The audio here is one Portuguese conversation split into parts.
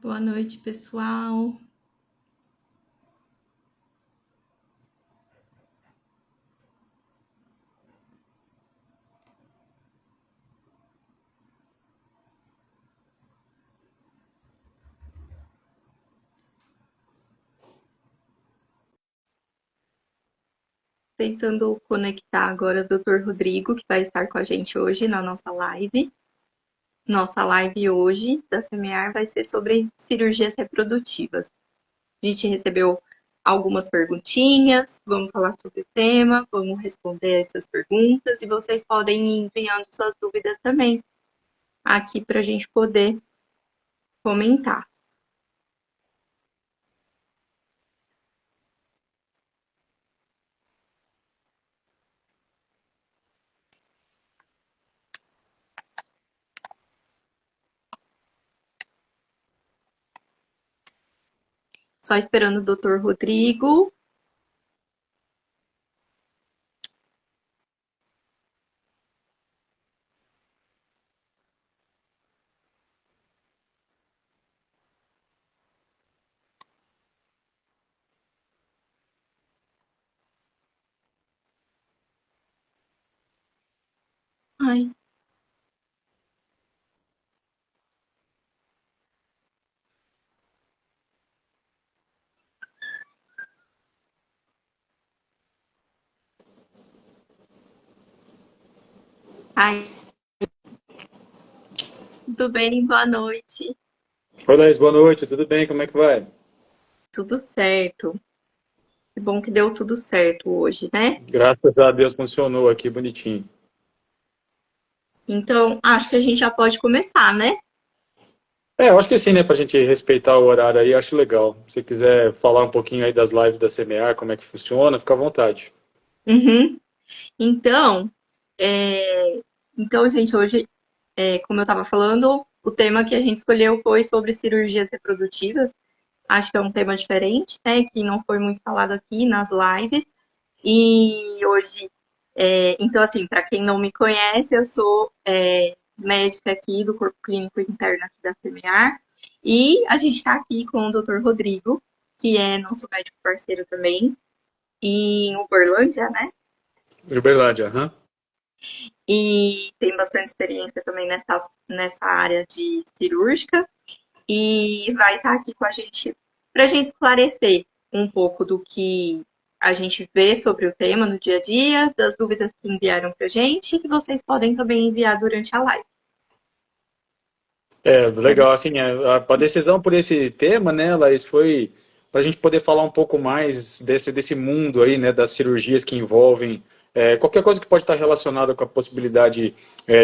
Boa noite, pessoal. Tentando conectar agora o Dr. Rodrigo, que vai estar com a gente hoje na nossa live. Nossa live hoje da Semear vai ser sobre cirurgias reprodutivas. A gente recebeu algumas perguntinhas, vamos falar sobre o tema, vamos responder essas perguntas e vocês podem ir enviando suas dúvidas também aqui para a gente poder comentar. Só esperando o Dr. Rodrigo. Ai, ai, tudo bem? Boa noite. Oi, Laís, boa noite, tudo bem? Como é que vai? Tudo certo. Que bom que deu tudo certo hoje, né? Graças a Deus funcionou aqui bonitinho. Então, acho que a gente já pode começar, né? Eu acho que sim, né, pra gente respeitar o horário aí, acho legal. Se você quiser falar um pouquinho aí das lives da CMA, como é que funciona, fica à vontade. Uhum. Então, é, gente, hoje, como eu estava falando, o tema que a gente escolheu foi sobre cirurgias reprodutivas. Acho que é um tema diferente, né? Que não foi muito falado aqui nas lives. E hoje, então, assim, para quem não me conhece, eu sou médica aqui do Corpo Clínico Interno aqui da Semear. E a gente está aqui com o Dr. Rodrigo, que é nosso médico parceiro também, em Uberlândia, né? Uberlândia, aham. E tem bastante experiência também nessa área de cirúrgica. E vai estar aqui com a gente para a gente esclarecer um pouco do que a gente vê sobre o tema no dia a dia, das dúvidas que enviaram para a gente, e que vocês podem também enviar durante a live. Legal, assim, a decisão por esse tema, né, Laís, foi para a gente poder falar um pouco mais desse mundo aí, né, das cirurgias que envolvem qualquer coisa que pode estar relacionada com a possibilidade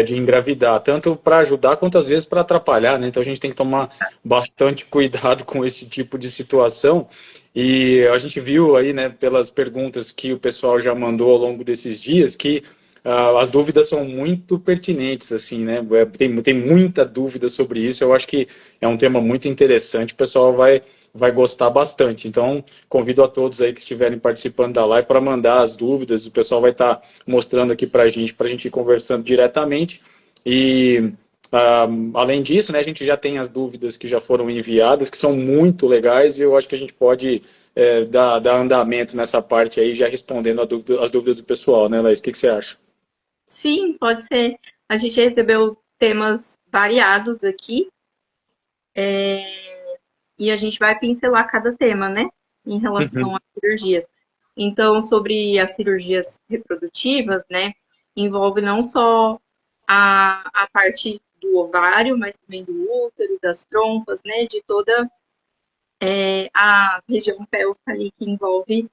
de engravidar, tanto para ajudar quanto às vezes para atrapalhar, né? Então a gente tem que tomar bastante cuidado com esse tipo de situação. E a gente viu aí, né, pelas perguntas que o pessoal já mandou ao longo desses dias, que as dúvidas são muito pertinentes, assim, né? Tem muita dúvida sobre isso. Eu acho que é um tema muito interessante. O pessoal vai gostar bastante. Então, convido a todos aí que estiverem participando da live para mandar as dúvidas. O pessoal vai estar mostrando aqui para a gente ir conversando diretamente. E além disso, né, a gente já tem as dúvidas que já foram enviadas, que são muito legais, e eu acho que a gente pode dar andamento nessa parte aí, já respondendo as dúvidas do pessoal, né, Laís? O que você acha? Sim, pode ser. A gente recebeu temas variados aqui e a gente vai pincelar cada tema, né? Em relação Uhum. às cirurgias. Então, sobre as cirurgias reprodutivas, né? Envolve não só a parte do ovário, mas também do útero, das trompas, né? De toda a região pélvica ali que envolve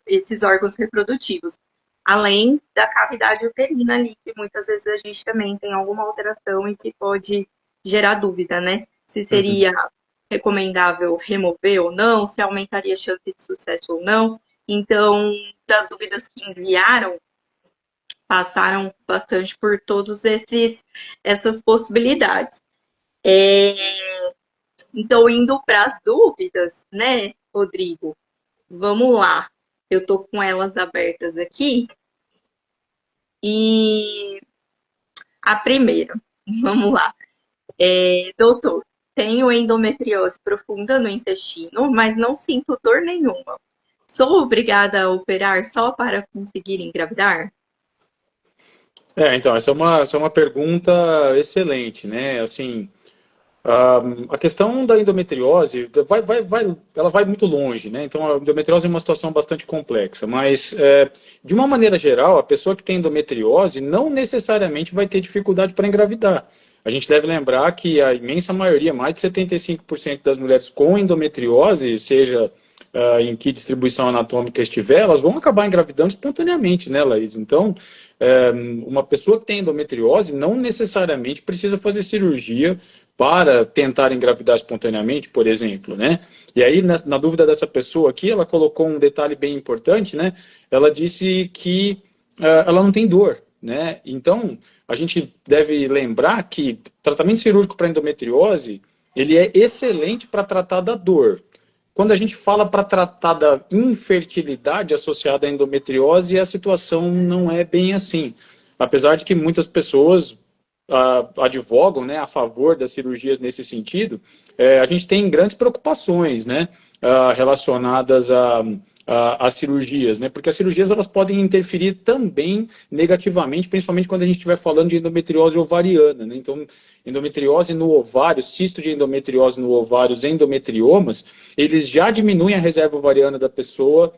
esses órgãos reprodutivos. Além da cavidade uterina ali, que muitas vezes a gente também tem alguma alteração e que pode gerar dúvida, né? Se Uhum. seria recomendável remover ou não, se aumentaria a chance de sucesso ou não. Então, das dúvidas que enviaram, passaram bastante por todos essas possibilidades. Então, indo para as dúvidas, né, Rodrigo? Vamos lá. Eu tô com elas abertas aqui. E a primeira, vamos lá. Doutor, tenho endometriose profunda no intestino, mas não sinto dor nenhuma. Sou obrigada a operar só para conseguir engravidar? Então, essa é uma pergunta excelente, né? Assim, a questão da endometriose ela vai muito longe, né? Então, a endometriose é uma situação bastante complexa, mas, de uma maneira geral, a pessoa que tem endometriose não necessariamente vai ter dificuldade para engravidar. A gente deve lembrar que a imensa maioria, mais de 75% das mulheres com endometriose, seja em que distribuição anatômica estiver, elas vão acabar engravidando espontaneamente, né, Laís? Então, uma pessoa que tem endometriose não necessariamente precisa fazer cirurgia para tentar engravidar espontaneamente, por exemplo, né? E aí, na dúvida dessa pessoa aqui, ela colocou um detalhe bem importante, né? Ela disse que ela não tem dor, né? Então, a gente deve lembrar que tratamento cirúrgico para endometriose, ele é excelente para tratar da dor. Quando a gente fala para tratar da infertilidade associada à endometriose, a situação não é bem assim. Apesar de que muitas pessoas advogam, né, a favor das cirurgias nesse sentido, a gente tem grandes preocupações, né, relacionadas às cirurgias, né, porque as cirurgias elas podem interferir também negativamente, principalmente quando a gente estiver falando de endometriose ovariana, né, então endometriose no ovário, cisto de endometriose no ovário, os endometriomas, eles já diminuem a reserva ovariana da pessoa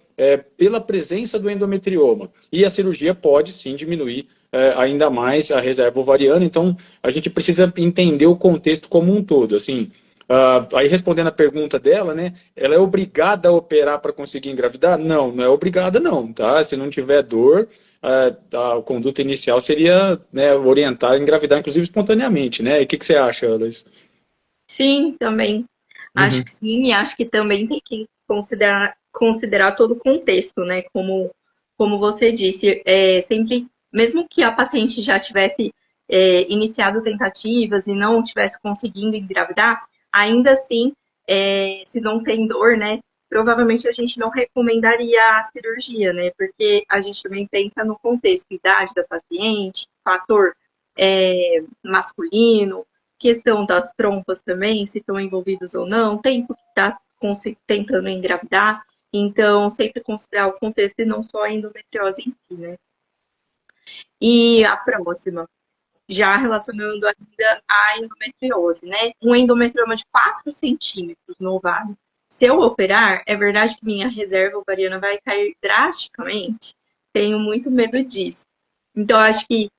pela presença do endometrioma, e a cirurgia pode sim diminuir ainda mais a reserva ovariana, então a gente precisa entender o contexto como um todo, assim, aí respondendo a pergunta dela, né, ela é obrigada a operar para conseguir engravidar? Não, não é obrigada não, tá? Se não tiver dor, a conduta inicial seria, né, orientar a engravidar, inclusive espontaneamente, né? E o que você acha, Luiz? Sim, também. Acho Uhum. que sim, e acho que também tem que considerar todo o contexto, né? Como você disse, sempre, mesmo que a paciente já tivesse iniciado tentativas e não tivesse conseguindo engravidar, ainda assim, se não tem dor, né? Provavelmente a gente não recomendaria a cirurgia, né? Porque a gente também pensa no contexto, idade da paciente, fator masculino, questão das trompas também, se estão envolvidos ou não, tempo que está tentando engravidar. Então, sempre considerar o contexto e não só a endometriose em si, né? E a próxima, já relacionando ainda à endometriose, né? Um endometrioma de 4 centímetros no ovário. Se eu operar, é verdade que minha reserva ovariana vai cair drasticamente? Tenho muito medo disso. Então, acho que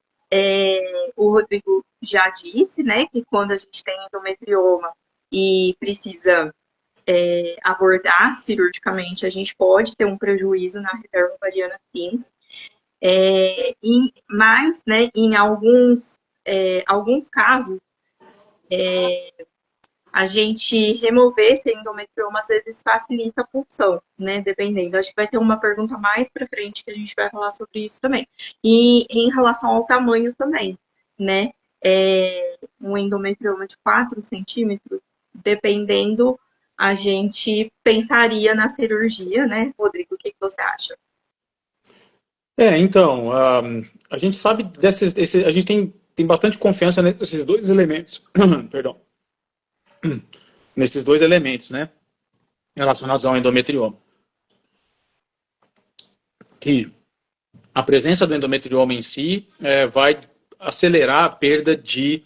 o Rodrigo já disse, né, que quando a gente tem endometrioma e precisa abordar cirurgicamente, a gente pode ter um prejuízo na reserva ovariana, sim. Mas, né, em alguns casos, a gente remover esse endometrioma às vezes facilita a punção, né? Dependendo. Acho que vai ter uma pergunta mais para frente que a gente vai falar sobre isso também. E em relação ao tamanho também, né? Um endometrioma de 4 centímetros, dependendo, a gente pensaria na cirurgia, né? Rodrigo, o que você acha? Então, a gente sabe a gente tem bastante confiança nesses dois elementos, perdão, nesses dois elementos, né, relacionados ao endometrioma. Que a presença do endometrioma em si vai acelerar a perda de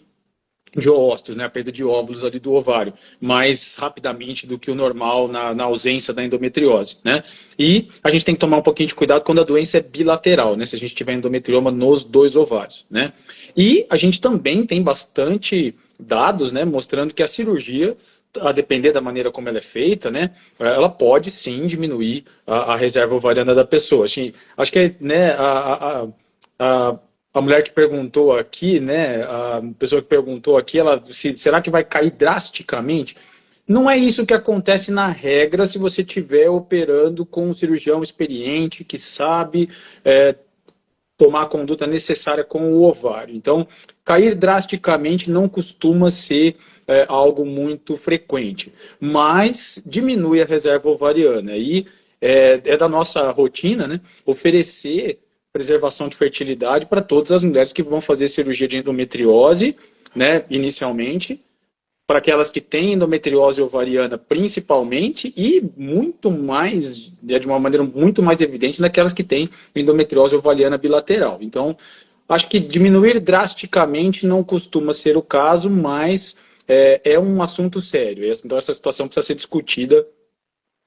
óvulos, né, a perda de óvulos ali do ovário, mais rapidamente do que o normal na ausência da endometriose, né? E a gente tem que tomar um pouquinho de cuidado quando a doença é bilateral, né? Se a gente tiver endometrioma nos dois ovários, né? E a gente também tem bastante dados, né, mostrando que a cirurgia, a depender da maneira como ela é feita, né, ela pode sim diminuir a reserva ovariana da pessoa. Acho que, né, a mulher que perguntou aqui, né, a pessoa que perguntou aqui, será que vai cair drasticamente? Não é isso que acontece na regra se você estiver operando com um cirurgião experiente que sabe tomar a conduta necessária com o ovário. Então, cair drasticamente não costuma ser algo muito frequente, mas diminui a reserva ovariana. E é da nossa rotina, né, oferecer preservação de fertilidade para todas as mulheres que vão fazer cirurgia de endometriose, né, inicialmente, para aquelas que têm endometriose ovariana principalmente e muito mais, de uma maneira muito mais evidente, naquelas que têm endometriose ovariana bilateral. Então, acho que diminuir drasticamente não costuma ser o caso, mas é um assunto sério. Então, essa situação precisa ser discutida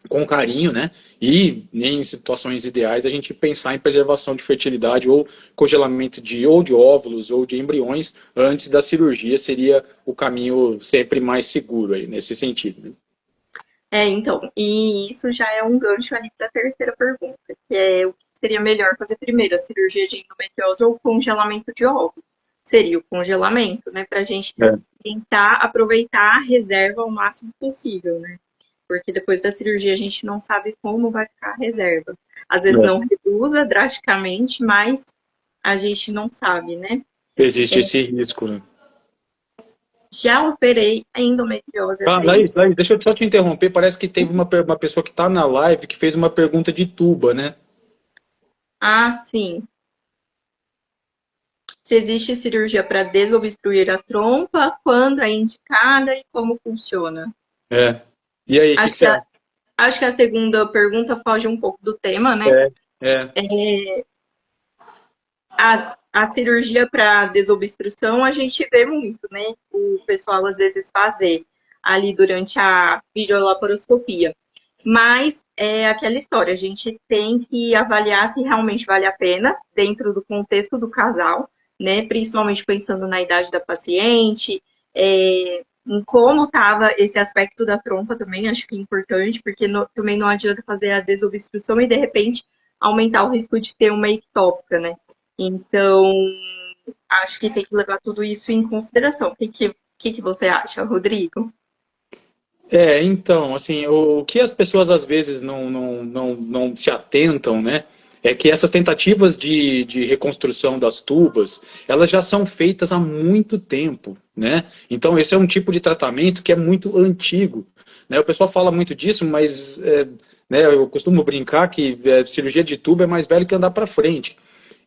com carinho, né? E em situações ideais a gente pensar em preservação de fertilidade ou congelamento de óvulos ou de embriões antes da cirurgia seria o caminho sempre mais seguro aí nesse sentido, né? Então, e isso já é um gancho ali para a terceira pergunta, que é o que seria melhor fazer primeiro, a cirurgia de endometriose ou o congelamento de óvulos? Seria o congelamento, né, para a gente É. tentar aproveitar a reserva ao máximo possível, né? Porque depois da cirurgia a gente não sabe como vai ficar a reserva. Às vezes não reduza drasticamente, mas a gente não sabe, né? Existe esse risco, né? Já operei a endometriose há Ah, 3. Laís, deixa eu só te interromper. Parece que teve uma pessoa que está na live que fez uma pergunta de tuba, né? Ah, sim. Se existe cirurgia para desobstruir a trompa, quando é indicada e como funciona? É. E aí, o que Acho que que você a, acha? acho que a segunda pergunta foge um pouco do tema, né? É, é. A cirurgia para desobstrução a gente vê muito, né? O pessoal às vezes fazer ali durante a videolaparoscopia. Mas é aquela história, a gente tem que avaliar se realmente vale a pena dentro do contexto do casal, né? Principalmente pensando na idade da paciente, em como estava esse aspecto da trompa também, acho que é importante, porque também não adianta fazer a desobstrução e de repente aumentar o risco de ter uma ectópica, né? Então, acho que tem que levar tudo isso em consideração. O que você acha, Rodrigo? Então, assim, o que as pessoas às vezes não se atentam, né, é que essas tentativas de reconstrução das tubas, elas já são feitas há muito tempo, né? Então, esse é um tipo de tratamento que é muito antigo, né? O pessoal fala muito disso, mas né, eu costumo brincar que cirurgia de tubo é mais velho que andar para frente.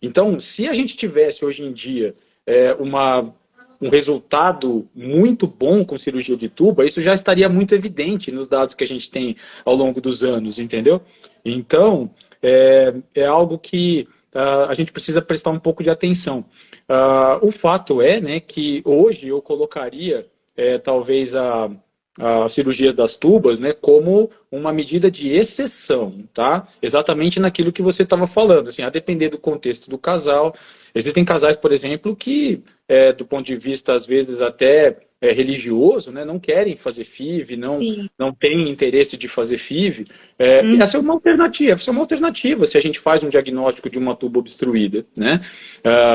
Então, se a gente tivesse hoje em dia um resultado muito bom com cirurgia de tuba, isso já estaria muito evidente nos dados que a gente tem ao longo dos anos, entendeu? Então, é algo que a gente precisa prestar um pouco de atenção. O fato é, né, que hoje eu colocaria talvez a cirurgia das tubas, né, como uma medida de exceção, tá? Exatamente naquilo que você estava falando, assim, a depender do contexto do casal. Existem casais, por exemplo, que, do ponto de vista, às vezes, até religioso, né, não querem fazer FIV, Sim. não têm interesse de fazer FIV. Uhum. Essa é uma alternativa se a gente faz um diagnóstico de uma tuba obstruída, né?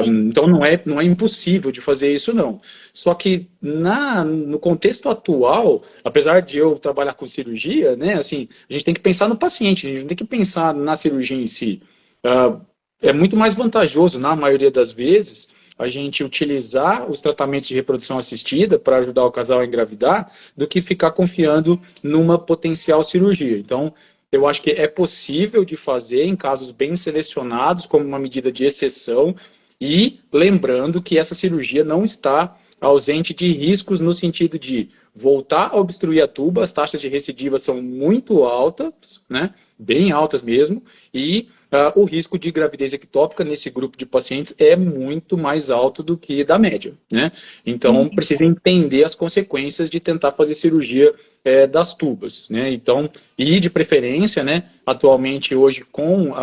Sim. Então não é impossível de fazer isso, não. Só que no contexto atual, apesar de eu trabalhar com cirurgia, né, assim, a gente tem que pensar no paciente, a gente não tem que pensar na cirurgia em si. Uh, É muito mais vantajoso, na maioria das vezes, a gente utilizar os tratamentos de reprodução assistida para ajudar o casal a engravidar do que ficar confiando numa potencial cirurgia. Então, eu acho que é possível de fazer em casos bem selecionados, como uma medida de exceção, e lembrando que essa cirurgia não está ausente de riscos no sentido de voltar a obstruir a tuba, as taxas de recidiva são muito altas, né? Bem altas mesmo, e o risco de gravidez ectópica nesse grupo de pacientes é muito mais alto do que da média, né? Então, Uhum. precisa entender as consequências de tentar fazer cirurgia das tubas, né? Então, e de preferência, né? Atualmente, hoje, com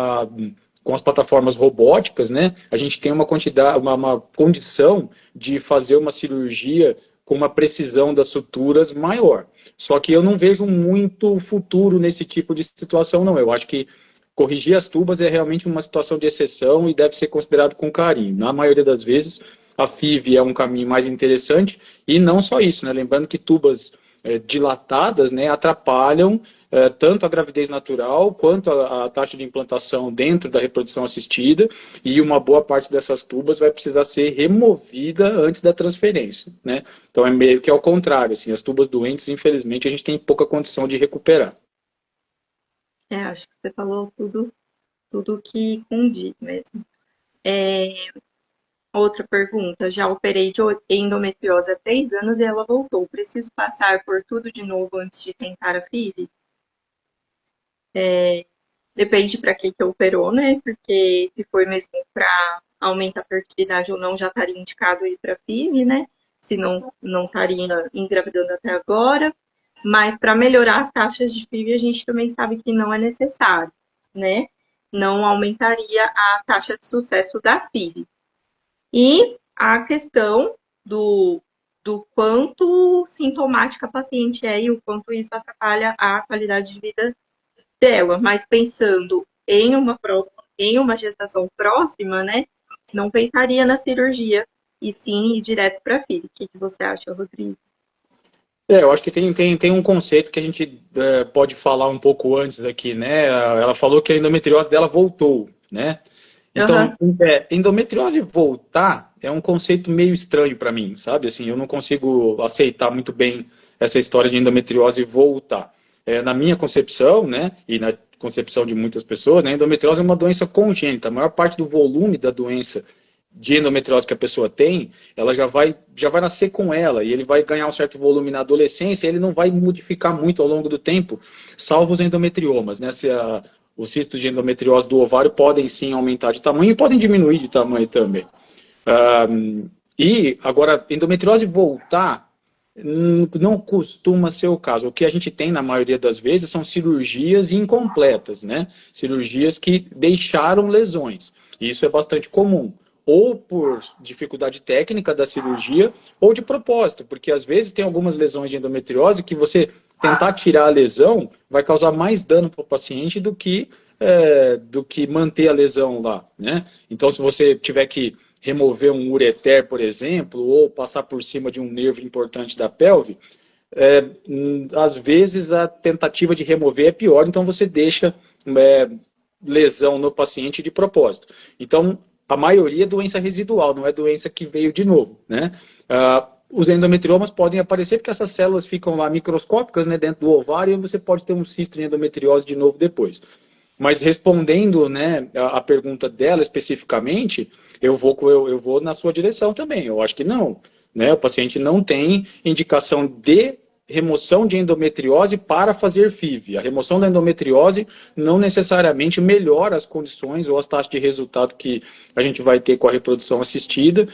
as plataformas robóticas, né, a gente tem uma quantidade, uma condição de fazer uma cirurgia com uma precisão das suturas maior. Só que eu não vejo muito futuro nesse tipo de situação, não. Eu acho que corrigir as tubas é realmente uma situação de exceção e deve ser considerado com carinho. Na maioria das vezes, a FIV é um caminho mais interessante e não só isso, né? Lembrando que tubas dilatadas, né, atrapalham tanto a gravidez natural quanto a taxa de implantação dentro da reprodução assistida, e uma boa parte dessas tubas vai precisar ser removida antes da transferência, né? Então é meio que ao contrário, assim, as tubas doentes, infelizmente, a gente tem pouca condição de recuperar. Acho que você falou tudo que condiz mesmo. Outra pergunta. Já operei de endometriose há 3 anos e ela voltou. Preciso passar por tudo de novo antes de tentar a FIV? Depende para que operou, né? Porque se for mesmo para aumentar a fertilidade ou não, já estaria indicado ir para FIV, né? Se não estaria engravidando até agora. Mas para melhorar as taxas de FIV, a gente também sabe que não é necessário, né? Não aumentaria a taxa de sucesso da FIV. E a questão do quanto sintomática a paciente é e o quanto isso atrapalha a qualidade de vida dela, mas pensando em uma gestação próxima, né? Não pensaria na cirurgia e sim ir direto para a filha. O que você acha, Rodrigo? Eu acho que tem um conceito que a gente pode falar um pouco antes aqui, né? Ela falou que a endometriose dela voltou, né? Então, Aham, endometriose voltar é um conceito meio estranho para mim, sabe? Assim, eu não consigo aceitar muito bem essa história de endometriose voltar. Na minha concepção, né, e na concepção de muitas pessoas, né, endometriose é uma doença congênita. A maior parte do volume da doença de endometriose que a pessoa tem, ela já vai nascer com ela, e ele vai ganhar um certo volume na adolescência, e ele não vai modificar muito ao longo do tempo, salvo os endometriomas, né? Os cistos de endometriose do ovário podem sim aumentar de tamanho e podem diminuir de tamanho também. E agora, endometriose voltar não costuma ser o caso. O que a gente tem na maioria das vezes são cirurgias incompletas, né? Cirurgias que deixaram lesões. E isso é bastante comum. Ou por dificuldade técnica da cirurgia, ou de propósito, porque às vezes tem algumas lesões de endometriose que você tentar tirar a lesão vai causar mais dano para o paciente do que manter a lesão lá, né? Então, se você tiver que remover um ureter, por exemplo, ou passar por cima de um nervo importante da pelve, às vezes a tentativa de remover é pior, então você deixa lesão no paciente de propósito. Então, a maioria é doença residual, não é doença que veio de novo, né? Os endometriomas podem aparecer porque essas células ficam lá microscópicas, né, dentro do ovário, e você pode ter um cisto de endometriose de novo depois. Mas respondendo, né, a pergunta dela especificamente, eu vou na sua direção também. Eu acho que não. Né? O paciente não tem indicação de remoção de endometriose para fazer FIV. A remoção da endometriose não necessariamente melhora as condições ou as taxas de resultado que a gente vai ter com a reprodução assistida.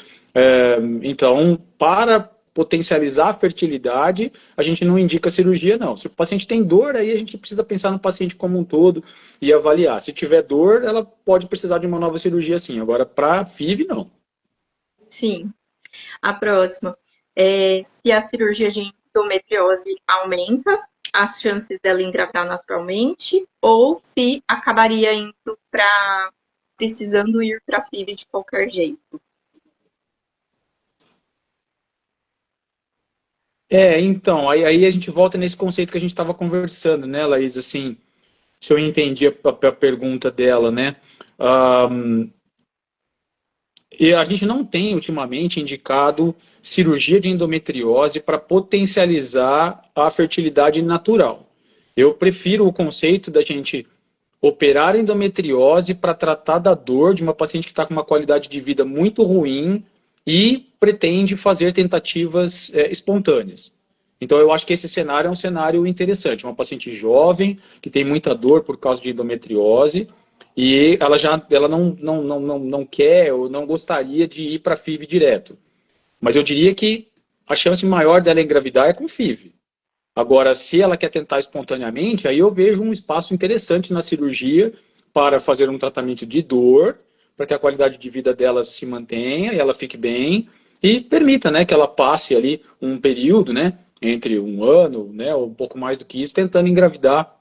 Então, para potencializar a fertilidade, a gente não indica cirurgia, não. Se o paciente tem dor, aí a gente precisa pensar no paciente como um todo e avaliar. Se tiver dor, ela pode precisar de uma nova cirurgia, sim. Agora, para FIV, não. sim. A próxima. Se a cirurgia de endometriose aumenta as chances dela engravidar naturalmente ou se acabaria indo para precisando ir para a FIV de qualquer jeito. Então, aí a gente volta nesse conceito que a gente estava conversando, né, Laís? Assim, se eu entendi a pergunta dela, né? Um, e a gente não tem ultimamente indicado cirurgia de endometriose para potencializar a fertilidade natural. Eu prefiro o conceito da gente operar endometriose para tratar da dor de uma paciente que está com uma qualidade de vida muito ruim e pretende fazer tentativas espontâneas. Então, eu acho que esse cenário é um cenário interessante. Uma paciente jovem, que tem muita dor por causa de endometriose, e ela não quer ou não gostaria de ir para FIV direto. Mas eu diria que a chance maior dela engravidar é com FIV. Agora, se ela quer tentar espontaneamente, aí eu vejo um espaço interessante na cirurgia para fazer um tratamento de dor, para que a qualidade de vida dela se mantenha e ela fique bem e permita, né, que ela passe ali um período, né, entre um ano, né, ou um pouco mais do que isso, tentando engravidar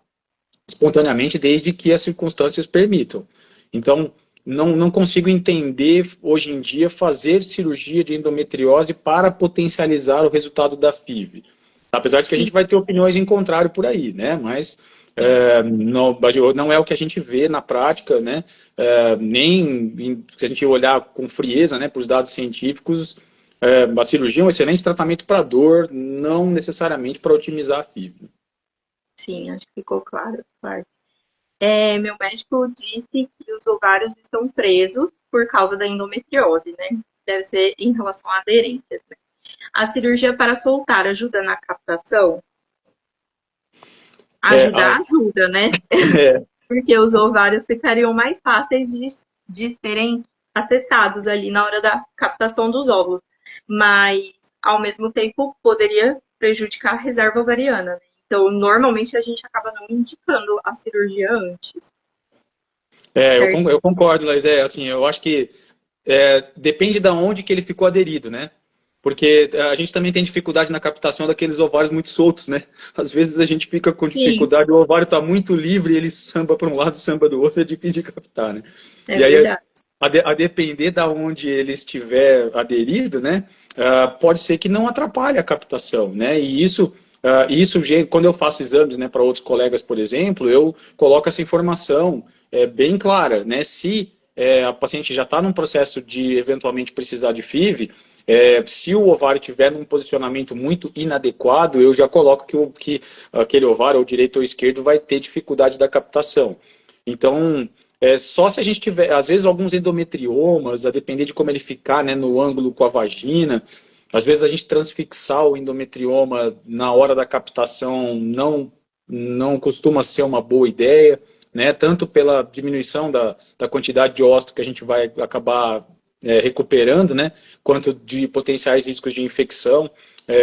espontaneamente, desde que as circunstâncias permitam. Então, não consigo entender hoje em dia fazer cirurgia de endometriose para potencializar o resultado da FIV. Apesar de que a Sim, gente vai ter opiniões em contrário por aí, né? Mas sim. não é o que a gente vê na prática, né? Se a gente olhar com frieza, né, para os dados científicos, a cirurgia é um excelente tratamento para dor, não necessariamente para otimizar a FIV. Sim, acho que ficou claro essa parte. Meu médico disse que os ovários estão presos por causa da endometriose, né? deve ser em relação a aderências, né? A cirurgia para soltar ajuda na captação? É, Ajudar, ajuda, né? é, Porque os ovários ficariam mais fáceis de serem acessados ali na hora da captação dos óvulos. Mas, ao mesmo tempo, poderia prejudicar a reserva ovariana, né? Então, normalmente, a gente acaba não indicando a cirurgia antes, certo? eu concordo, mas assim, eu acho que depende de onde que ele ficou aderido, né? Porque a gente também tem dificuldade na captação daqueles ovários muito soltos, né? Às vezes a gente fica com Sim, dificuldade, o ovário está muito livre, ele samba para um lado, samba do outro, é difícil de captar, né? é E aí, verdade. a depender da onde ele estiver aderido, né? Pode ser que não atrapalhe a captação, né? E quando eu faço exames, né, para outros colegas, por exemplo, eu coloco essa informação bem clara, né? Se a paciente já está num processo de eventualmente precisar de FIV, se o ovário estiver num posicionamento muito inadequado, eu já coloco que aquele ovário, ou direito ou esquerdo, vai ter dificuldade da captação. Então, só se a gente tiver, às vezes, alguns endometriomas, a depender de como ele ficar, né, no ângulo com a vagina, às vezes a gente transfixar o endometrioma na hora da captação não costuma ser uma boa ideia, né, tanto pela diminuição da quantidade de ósseo que a gente vai acabar recuperando, né, quanto de potenciais riscos de infecção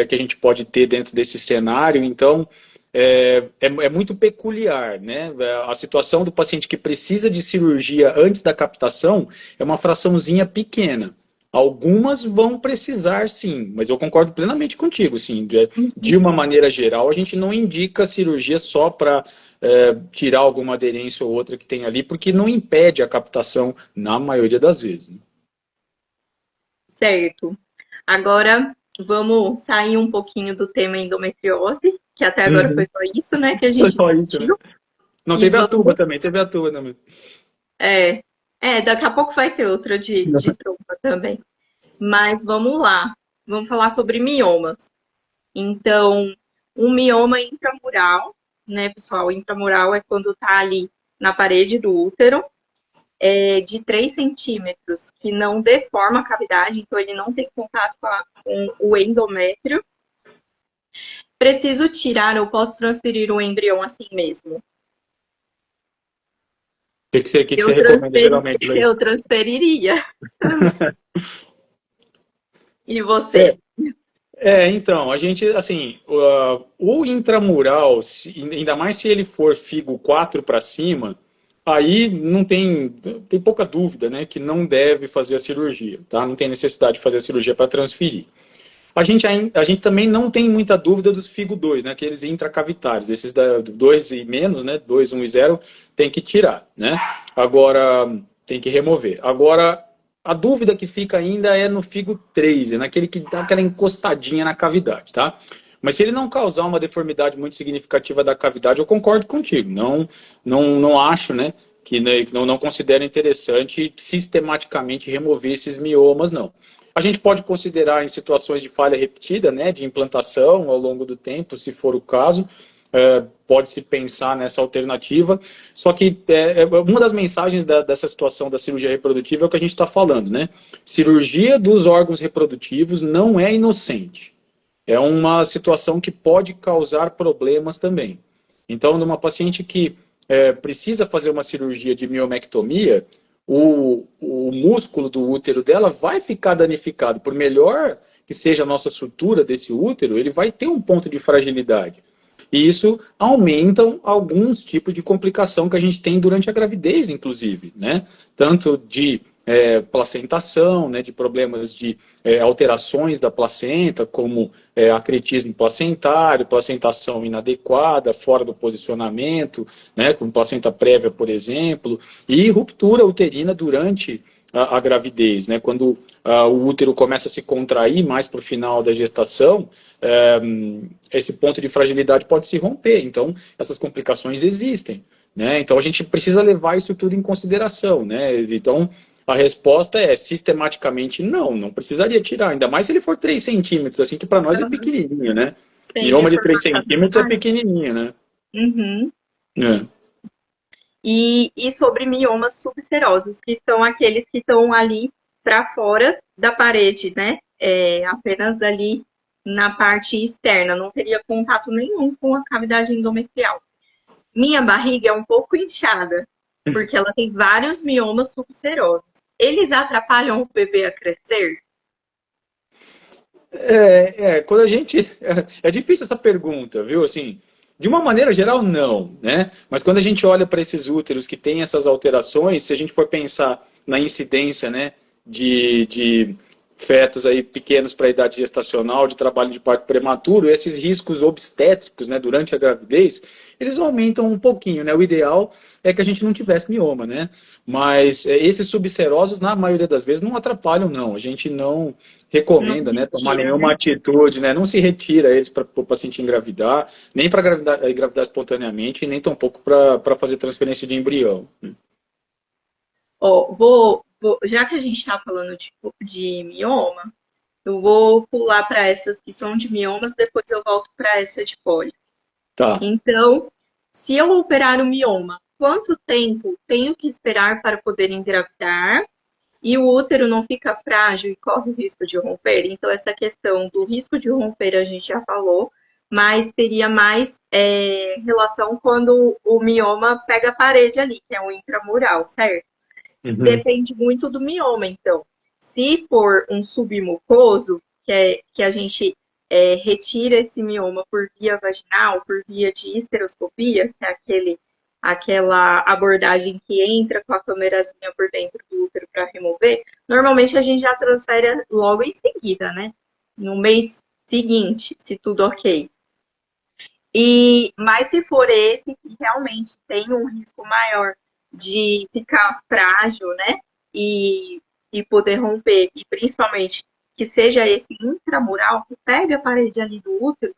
que a gente pode ter dentro desse cenário. Então, é muito peculiar, né? A situação do paciente que precisa de cirurgia antes da captação é uma fraçãozinha pequena. Algumas vão precisar, sim, mas eu concordo plenamente contigo, sim. De uma maneira geral, a gente não indica cirurgia só para tirar alguma aderência ou outra que tem ali, porque não impede a captação na maioria das vezes, né? Certo. Agora, vamos sair um pouquinho do tema endometriose, que até agora foi Uhum. só isso, né, que a Só gente só isso, né? discutiu. Não E teve a tuba vamos. também, teve a tuba também. É, daqui a pouco vai ter outra de trompa também. Mas vamos lá. Vamos falar sobre miomas. Então, um mioma intramural, né, pessoal? Intramural é quando tá ali na parede do útero, de 3 centímetros, que não deforma a cavidade, então ele não tem contato com o endométrio. Preciso tirar ou posso transferir o embrião assim mesmo? Que você recomenda geralmente, Eu Laís? transferiria. E É, você? então, a gente, assim, o intramural, ainda mais se ele for figo 4 para cima, aí não tem pouca dúvida, né, que não deve fazer a cirurgia, tá? Não tem necessidade de fazer a cirurgia para transferir. A gente também não tem muita dúvida dos figo 2, né, aqueles intracavitários, esses 2 e menos, né, 2, 1 e 0, tem que tirar, né? Agora, tem que remover. Agora, a dúvida que fica ainda é no figo 3, é naquele que dá aquela encostadinha na cavidade, tá? Mas se ele não causar uma deformidade muito significativa da cavidade, eu concordo contigo. Não acho, né, que não considero interessante sistematicamente remover esses miomas, não. A gente pode considerar em situações de falha repetida, né, de implantação ao longo do tempo, se for o caso, pode-se pensar nessa alternativa. Só que uma das mensagens dessa situação da cirurgia reprodutiva é o que a gente está falando, né? Cirurgia dos órgãos reprodutivos não é inocente. É uma situação que pode causar problemas também. Então, numa paciente que precisa fazer uma cirurgia de miomectomia, o músculo do útero dela vai ficar danificado. Por melhor que seja a nossa sutura desse útero, ele vai ter um ponto de fragilidade. E isso aumenta alguns tipos de complicação que a gente tem durante a gravidez, inclusive, né? Tanto de placentação, né, de problemas de alterações da placenta, como acretismo placentário, placentação inadequada, fora do posicionamento, né, como placenta prévia, por exemplo, e ruptura uterina durante a gravidez, né, quando o útero começa a se contrair mais para o final da gestação, esse ponto de fragilidade pode se romper. Então, essas complicações existem, né? Então, a gente precisa levar isso tudo em consideração, né? Então, a resposta é sistematicamente não precisaria tirar, ainda mais se ele for 3 centímetros, assim, que para nós é pequenininho, né? Sem Mioma de 3 deformar a centímetros é cavidade. pequenininho, né? Uhum. É. E sobre miomas subserosos, que são aqueles que estão ali para fora da parede, né? Apenas ali na parte externa, não teria contato nenhum com a cavidade endometrial. Minha barriga é um pouco inchada, porque ela tem vários miomas subserosos. Eles atrapalham o bebê a crescer? Quando a gente. É difícil essa pergunta, viu? Assim, de uma maneira geral, não, né? Mas quando a gente olha para esses úteros que têm essas alterações, se a gente for pensar na incidência, né, de fetos aí pequenos para a idade gestacional, de trabalho de parto prematuro, esses riscos obstétricos, né, durante a gravidez, eles aumentam um pouquinho, né? O ideal é que a gente não tivesse mioma, né? Mas esses subserosos, na maioria das vezes, não atrapalham, não. A gente não Não recomenda, né, tomar retira, nenhuma né? atitude, né? Não se retira eles para o paciente engravidar, nem para engravidar espontaneamente, nem tampouco para fazer transferência de embrião. Ó, já que a gente está falando de mioma, eu vou pular para essas que são de miomas, depois eu volto para essa de pólipo. Tá. Então, se eu operar o mioma, quanto tempo tenho que esperar para poder engravidar? E o útero não fica frágil e corre o risco de romper? Então, essa questão do risco de romper a gente já falou, mas teria mais relação quando o mioma pega a parede ali, que é o intramural, certo? Uhum. Depende muito do mioma, então. Se for um submucoso, que a gente retira esse mioma por via vaginal, por via de histeroscopia, que é aquela abordagem que entra com a câmerazinha por dentro do útero para remover, normalmente a gente já transfere logo em seguida, né? No mês seguinte, se tudo ok. Mas se for esse que realmente tem um risco maior de ficar frágil, né? E poder romper, e principalmente que seja esse intramural que pega a parede ali do útero,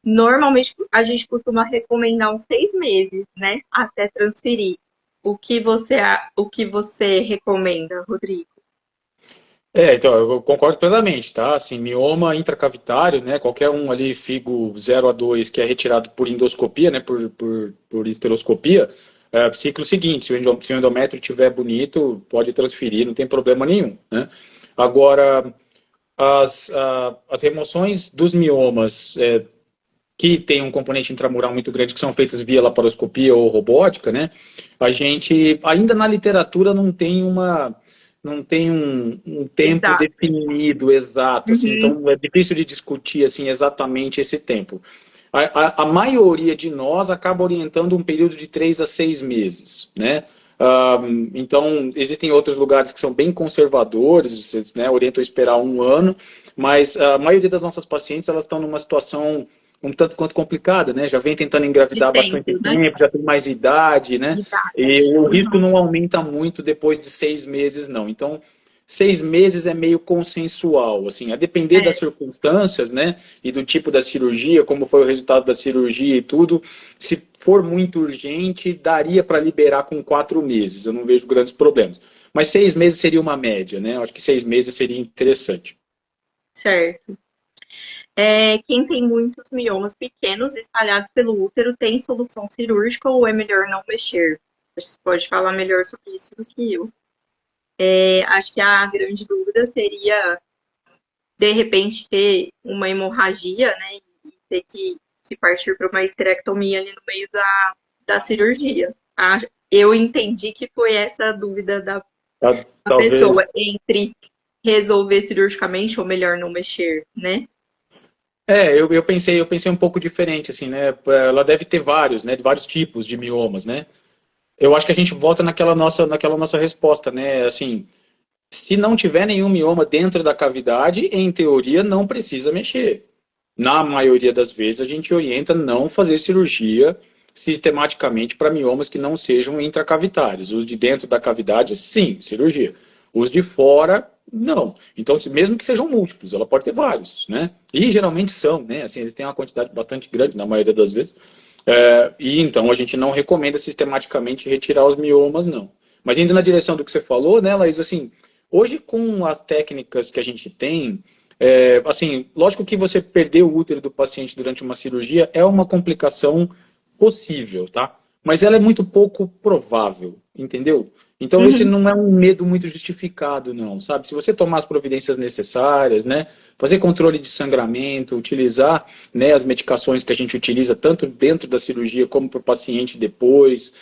normalmente a gente costuma recomendar uns 6 meses, né? Até transferir. O que você recomenda, Rodrigo? Então, eu concordo plenamente, tá? Assim, mioma intracavitário, né? Qualquer um ali, figo 0 a 2, que é retirado por endoscopia, né? Por histeroscopia, ciclo seguinte, se o endométrio estiver bonito, pode transferir, não tem problema nenhum, né? Agora, as remoções dos miomas que tem um componente intramural muito grande, que são feitas via laparoscopia ou robótica, né? A gente, ainda na literatura, não tem um tempo Exato. definido exato, assim, Uhum. então é difícil de discutir assim exatamente esse tempo. A maioria de nós acaba orientando um período de 3 a 6 meses, né? Então, existem outros lugares que são bem conservadores, vocês, né, orientam a esperar um ano, mas a maioria das nossas pacientes, elas estão numa situação um tanto quanto complicada, né? Já vem tentando De engravidar há bastante tempo, né? tempo, já tem mais idade, né? E Idade. o risco Uhum. não aumenta muito depois de 6 meses, não. Então, 6 meses é meio consensual, assim, a depender das É, circunstâncias, né? E do tipo da cirurgia, como foi o resultado da cirurgia e tudo. Se for muito urgente, daria para liberar com 4 meses. Eu não vejo grandes problemas. Mas 6 meses seria uma média, né? Eu acho que 6 meses seria interessante. certo. Quem tem muitos miomas pequenos espalhados pelo útero tem solução cirúrgica ou é melhor não mexer? Você pode falar melhor sobre isso do que eu. Acho que a grande dúvida seria, de repente, ter uma hemorragia, né? E ter que partir para uma esterectomia ali no meio da cirurgia. Eu entendi que foi essa a dúvida da Talvez. pessoa entre resolver cirurgicamente ou melhor não mexer, né? Eu pensei um pouco diferente, assim, né? Ela deve ter vários, né? Vários tipos de miomas, né? Eu acho que a gente volta naquela nossa resposta, né? Assim, se não tiver nenhum mioma dentro da cavidade, em teoria não precisa mexer. Na maioria das vezes a gente orienta não fazer cirurgia sistematicamente para miomas que não sejam intracavitários. Os de dentro da cavidade, sim, cirurgia. Os de fora, não. Então, mesmo que sejam múltiplos, ela pode ter vários, né? E geralmente são, né? Assim, eles têm uma quantidade bastante grande na maioria das vezes. E então a gente não recomenda sistematicamente retirar os miomas, não. Mas indo na direção do que você falou, né, Laís, assim, hoje com as técnicas que a gente tem, assim, lógico que você perder o útero do paciente durante uma cirurgia é uma complicação possível, tá? Mas ela é muito pouco provável, entendeu? Então, esse Uhum. não é um medo muito justificado, não, sabe? Se você tomar as providências necessárias, né, fazer controle de sangramento, utilizar, né, as medicações que a gente utiliza tanto dentro da cirurgia como para o paciente depois,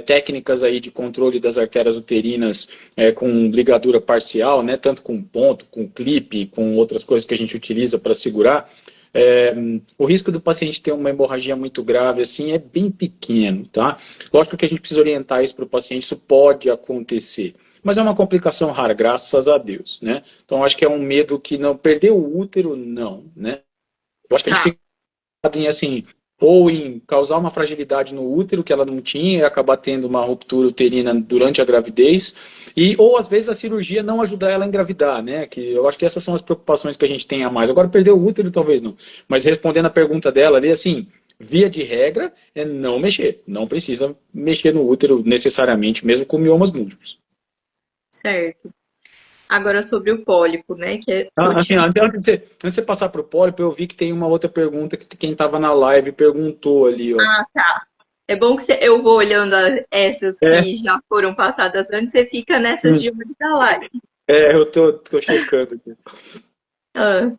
técnicas aí de controle das artérias uterinas com ligadura parcial, né, tanto com ponto, com clipe, com outras coisas que a gente utiliza para segurar, é, o risco do paciente ter uma hemorragia muito grave assim é bem pequeno, tá? Lógico que a gente precisa orientar isso para o paciente, isso pode acontecer. Mas é uma complicação rara, graças a Deus, né? Então, acho que é um medo que não... Perder o útero, não, né? Eu acho que a gente Tá. fica em, assim, ou em causar uma fragilidade no útero que ela não tinha e acabar tendo uma ruptura uterina durante a gravidez, ou às vezes a cirurgia não ajudar ela a engravidar, né? Que eu acho que essas são as preocupações que a gente tem a mais. Agora, perder o útero, talvez não. Mas respondendo a pergunta dela ali, assim, via de regra, é não mexer. Não precisa mexer no útero necessariamente, mesmo com miomas múltiplos. Certo. Agora sobre o pólipo, né? Que eu Ah, assim, tinha. antes de você passar para o pólipo, eu vi que tem uma outra pergunta que quem estava na live perguntou ali, ó. Ah, tá. É bom que eu vou olhando essas É, que já foram passadas antes, você fica nessas sim. de uma da live. Eu tô checando aqui. Ah,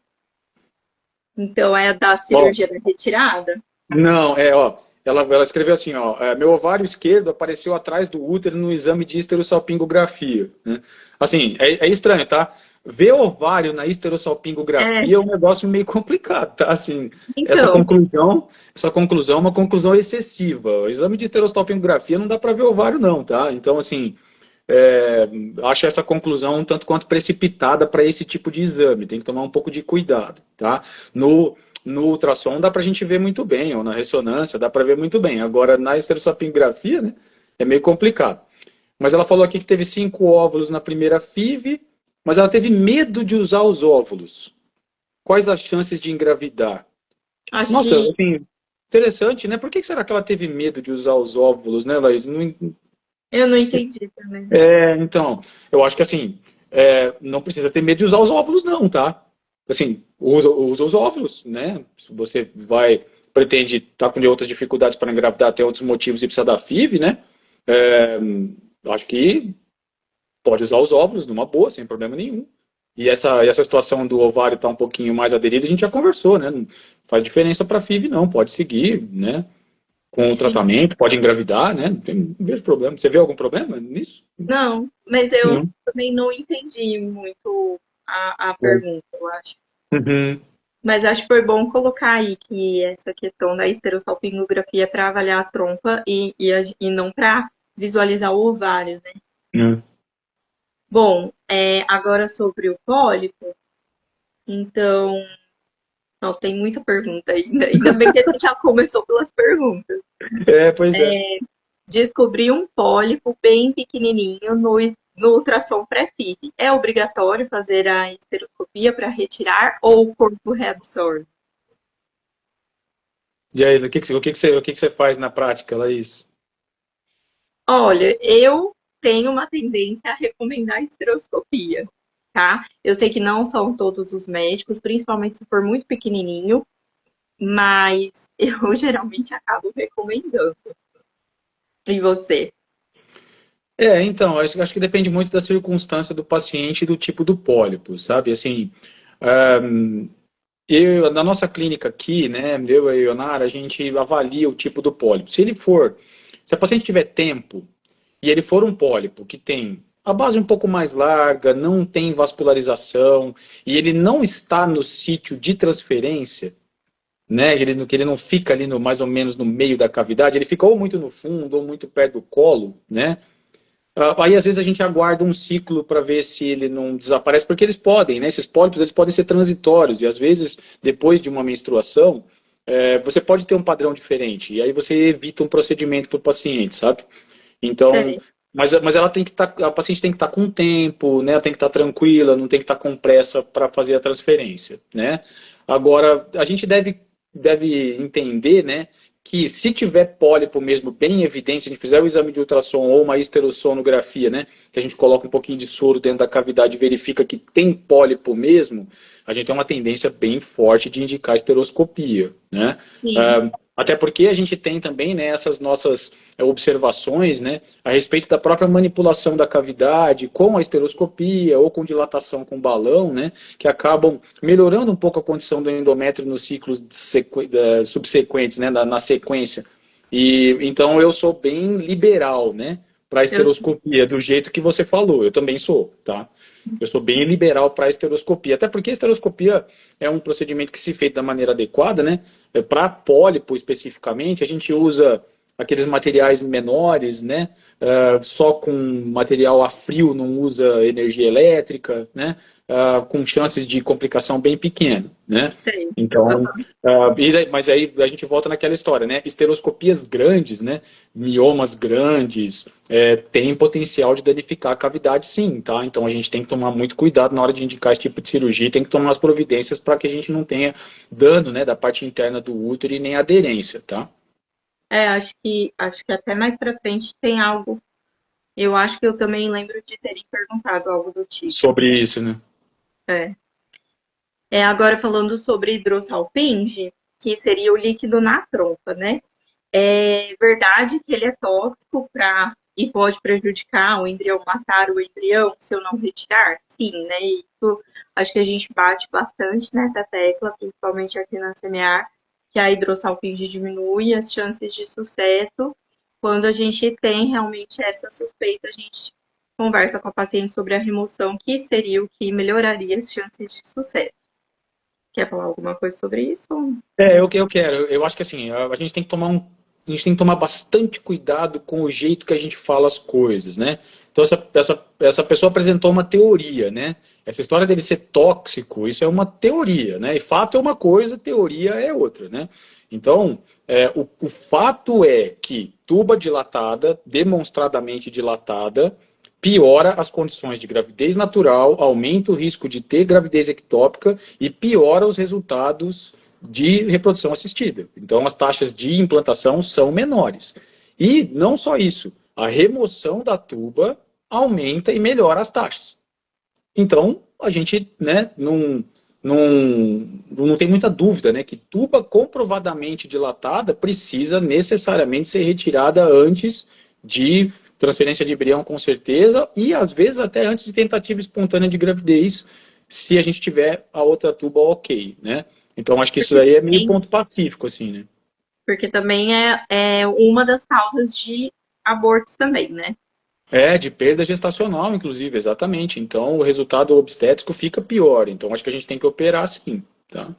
então é da Bom, cirurgia da retirada? não, ó. Ela escreveu assim, ó. Meu ovário esquerdo apareceu atrás do útero no exame de esterossalpingografia, né? Assim, é estranho, tá? Ver ovário na É, esterossalpingografia é um negócio meio complicado, tá? Assim, então, essa conclusão é uma conclusão excessiva. O exame de esterossalpingografia não dá para ver ovário, não, tá? Então, assim, é, acho essa conclusão um tanto quanto precipitada para esse tipo de exame. Tem que tomar um pouco de cuidado, tá? No ultrassom dá para a gente ver muito bem, ou na ressonância dá para ver muito bem. Agora, na esterossalpingografia, né, é meio complicado. Mas ela falou aqui que teve 5 óvulos na primeira FIV, mas ela teve medo de usar os óvulos. Quais as chances de engravidar? acho Nossa, que assim, interessante, né? Por que será que ela teve medo de usar os óvulos, né, Laís? Não, eu não entendi também. então, eu acho que assim, não precisa ter medo de usar os óvulos, não, tá? Assim, usa os óvulos, né? Se você pretende estar com outras dificuldades para engravidar, tem outros motivos e precisa da FIV, né? É, acho que pode usar os óvulos numa boa, sem problema nenhum. E essa situação do ovário estar um pouquinho mais aderido, a gente já conversou, né? Não faz diferença para a FIV, não. Pode seguir, né? Com o Sim. tratamento, pode engravidar, né? Não vejo problema. Você vê algum problema nisso? Não, mas eu Não. também não entendi muito a pergunta, eu acho. Uhum. Mas acho que foi bom colocar aí que essa questão da esterossalpingografia é para avaliar a trompa e não para visualizar o ovário, né? É. Bom, agora sobre o pólipo, então, nossa, tem muita pergunta ainda. Ainda bem que a gente já começou pelas perguntas. Pois é. Descobri um pólipo bem pequenininho no ultrassom pré-FIV. É obrigatório fazer a esteroscopia para retirar ou o corpo reabsorve? E aí, o que que você faz na prática, Laís? Olha, eu tenho uma tendência a recomendar a esteroscopia, tá? Eu sei que não são todos os médicos, principalmente se for muito pequenininho, mas eu geralmente acabo recomendando. E você? Então, acho que depende muito da circunstância do paciente e do tipo do pólipo, sabe? Assim, ahn, na nossa clínica aqui, né, eu e a Ionara, a gente avalia o tipo do pólipo. Se a paciente tiver tempo e ele for um pólipo que tem a base um pouco mais larga, não tem vascularização e ele não está no sítio de transferência, né? Que ele não fica ali no, mais ou menos no meio da cavidade, ele fica ou muito no fundo ou muito perto do colo, né? Aí às vezes a gente aguarda um ciclo para ver se ele não desaparece, porque eles podem, né? Esses pólipos eles podem ser transitórios e às vezes depois de uma menstruação você pode ter um padrão diferente e aí você evita um procedimento para o paciente, sabe? Então, Sei. mas ela tem que estar, a paciente tem que estar com tempo, né? Ela tem que estar tranquila, não tem que estar com pressa para fazer a transferência, né? Agora, a gente deve entender, né? Que se tiver pólipo mesmo bem em evidência, se a gente fizer o exame de ultrassom ou uma esterosonografia, né? Que a gente coloca um pouquinho de soro dentro da cavidade e verifica que tem pólipo mesmo, a gente tem uma tendência bem forte de indicar esteroscopia, né? Sim. Até porque a gente tem também, né, essas nossas observações, né, a respeito da própria manipulação da cavidade com a esteroscopia ou com dilatação com balão, né, que acabam melhorando um pouco a condição do endométrio nos ciclos subsequentes, né, na sequência. E então eu sou bem liberal, né, para a Eu, esteroscopia, do jeito que você falou. Eu também sou, tá? Eu sou bem liberal para a esteroscopia, até porque a esteroscopia é um procedimento que, se feito da maneira adequada, né, para pólipo especificamente, a gente usa aqueles materiais menores, né, só com material a frio, não usa energia elétrica, né, com chances de complicação bem pequena, né. sei. Então, mas aí a gente volta naquela história, né? Esteroscopias grandes, né? Miomas grandes, tem potencial de danificar a cavidade, sim, tá? Então a gente tem que tomar muito cuidado na hora de indicar esse tipo de cirurgia, tem que tomar as providências para que a gente não tenha dano, né, da parte interna do útero e nem aderência, tá? Acho que até mais pra frente tem algo. Eu acho que eu também lembro de terem perguntado algo do tipo. Sobre isso, né? É. Agora falando sobre hidrosalpinge, que seria o líquido na trompa, né? É verdade que ele é tóxico e pode prejudicar o embrião, matar o embrião se eu não retirar? Sim, né? Isso acho que a gente bate bastante nessa tecla, principalmente aqui na CMA, que a hidrosalpinge diminui as chances de sucesso. Quando a gente tem realmente essa suspeita, a gente conversa com a paciente sobre a remoção, que seria o que melhoraria as chances de sucesso. Quer falar alguma coisa sobre isso? Eu quero. Eu acho que assim, a gente tem que a gente tem que tomar bastante cuidado com o jeito que a gente fala as coisas, né? Então essa pessoa apresentou uma teoria, né? Essa história dele ser tóxico, isso é uma teoria, né? E fato é uma coisa, teoria é outra, né? Então, o fato é que tuba dilatada, demonstradamente dilatada, piora as condições de gravidez natural, aumenta o risco de ter gravidez ectópica e piora os resultados de reprodução assistida. Então, as taxas de implantação são menores. E não só isso, a remoção da tuba aumenta e melhora as taxas. Então, a gente, né, não tem muita dúvida, né, que tuba comprovadamente dilatada precisa necessariamente ser retirada antes de transferência de embrião, com certeza, e às vezes até antes de tentativa espontânea de gravidez, se a gente tiver a outra tuba ok, né? Então, acho que isso aí é meio ponto pacífico, assim, né? Porque também é uma das causas de abortos também, né? De perda gestacional, inclusive, exatamente. Então, o resultado obstétrico fica pior. Então, acho que a gente tem que operar sim, tá?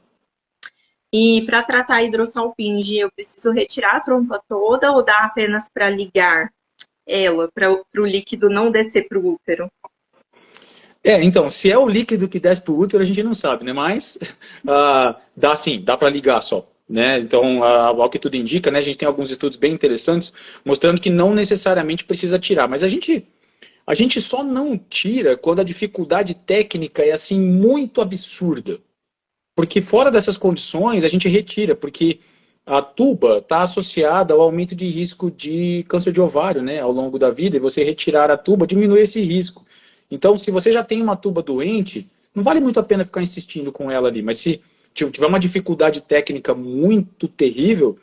E para tratar a hidrossalpinge, eu preciso retirar a trompa toda ou dá apenas para ligar ela, para o líquido não descer para o útero? Então, se é o líquido que desce para o útero, a gente não sabe, né? Mas dá sim, dá para ligar só. Né? Então, ao que tudo indica, né, a gente tem alguns estudos bem interessantes mostrando que não necessariamente precisa tirar. Mas a gente só não tira quando a dificuldade técnica é assim muito absurda. Porque fora dessas condições, a gente retira, porque a tuba está associada ao aumento de risco de câncer de ovário, né, ao longo da vida, e você retirar a tuba diminui esse risco. Então, se você já tem uma tuba doente, não vale muito a pena ficar insistindo com ela ali, mas se tiver uma dificuldade técnica muito terrível,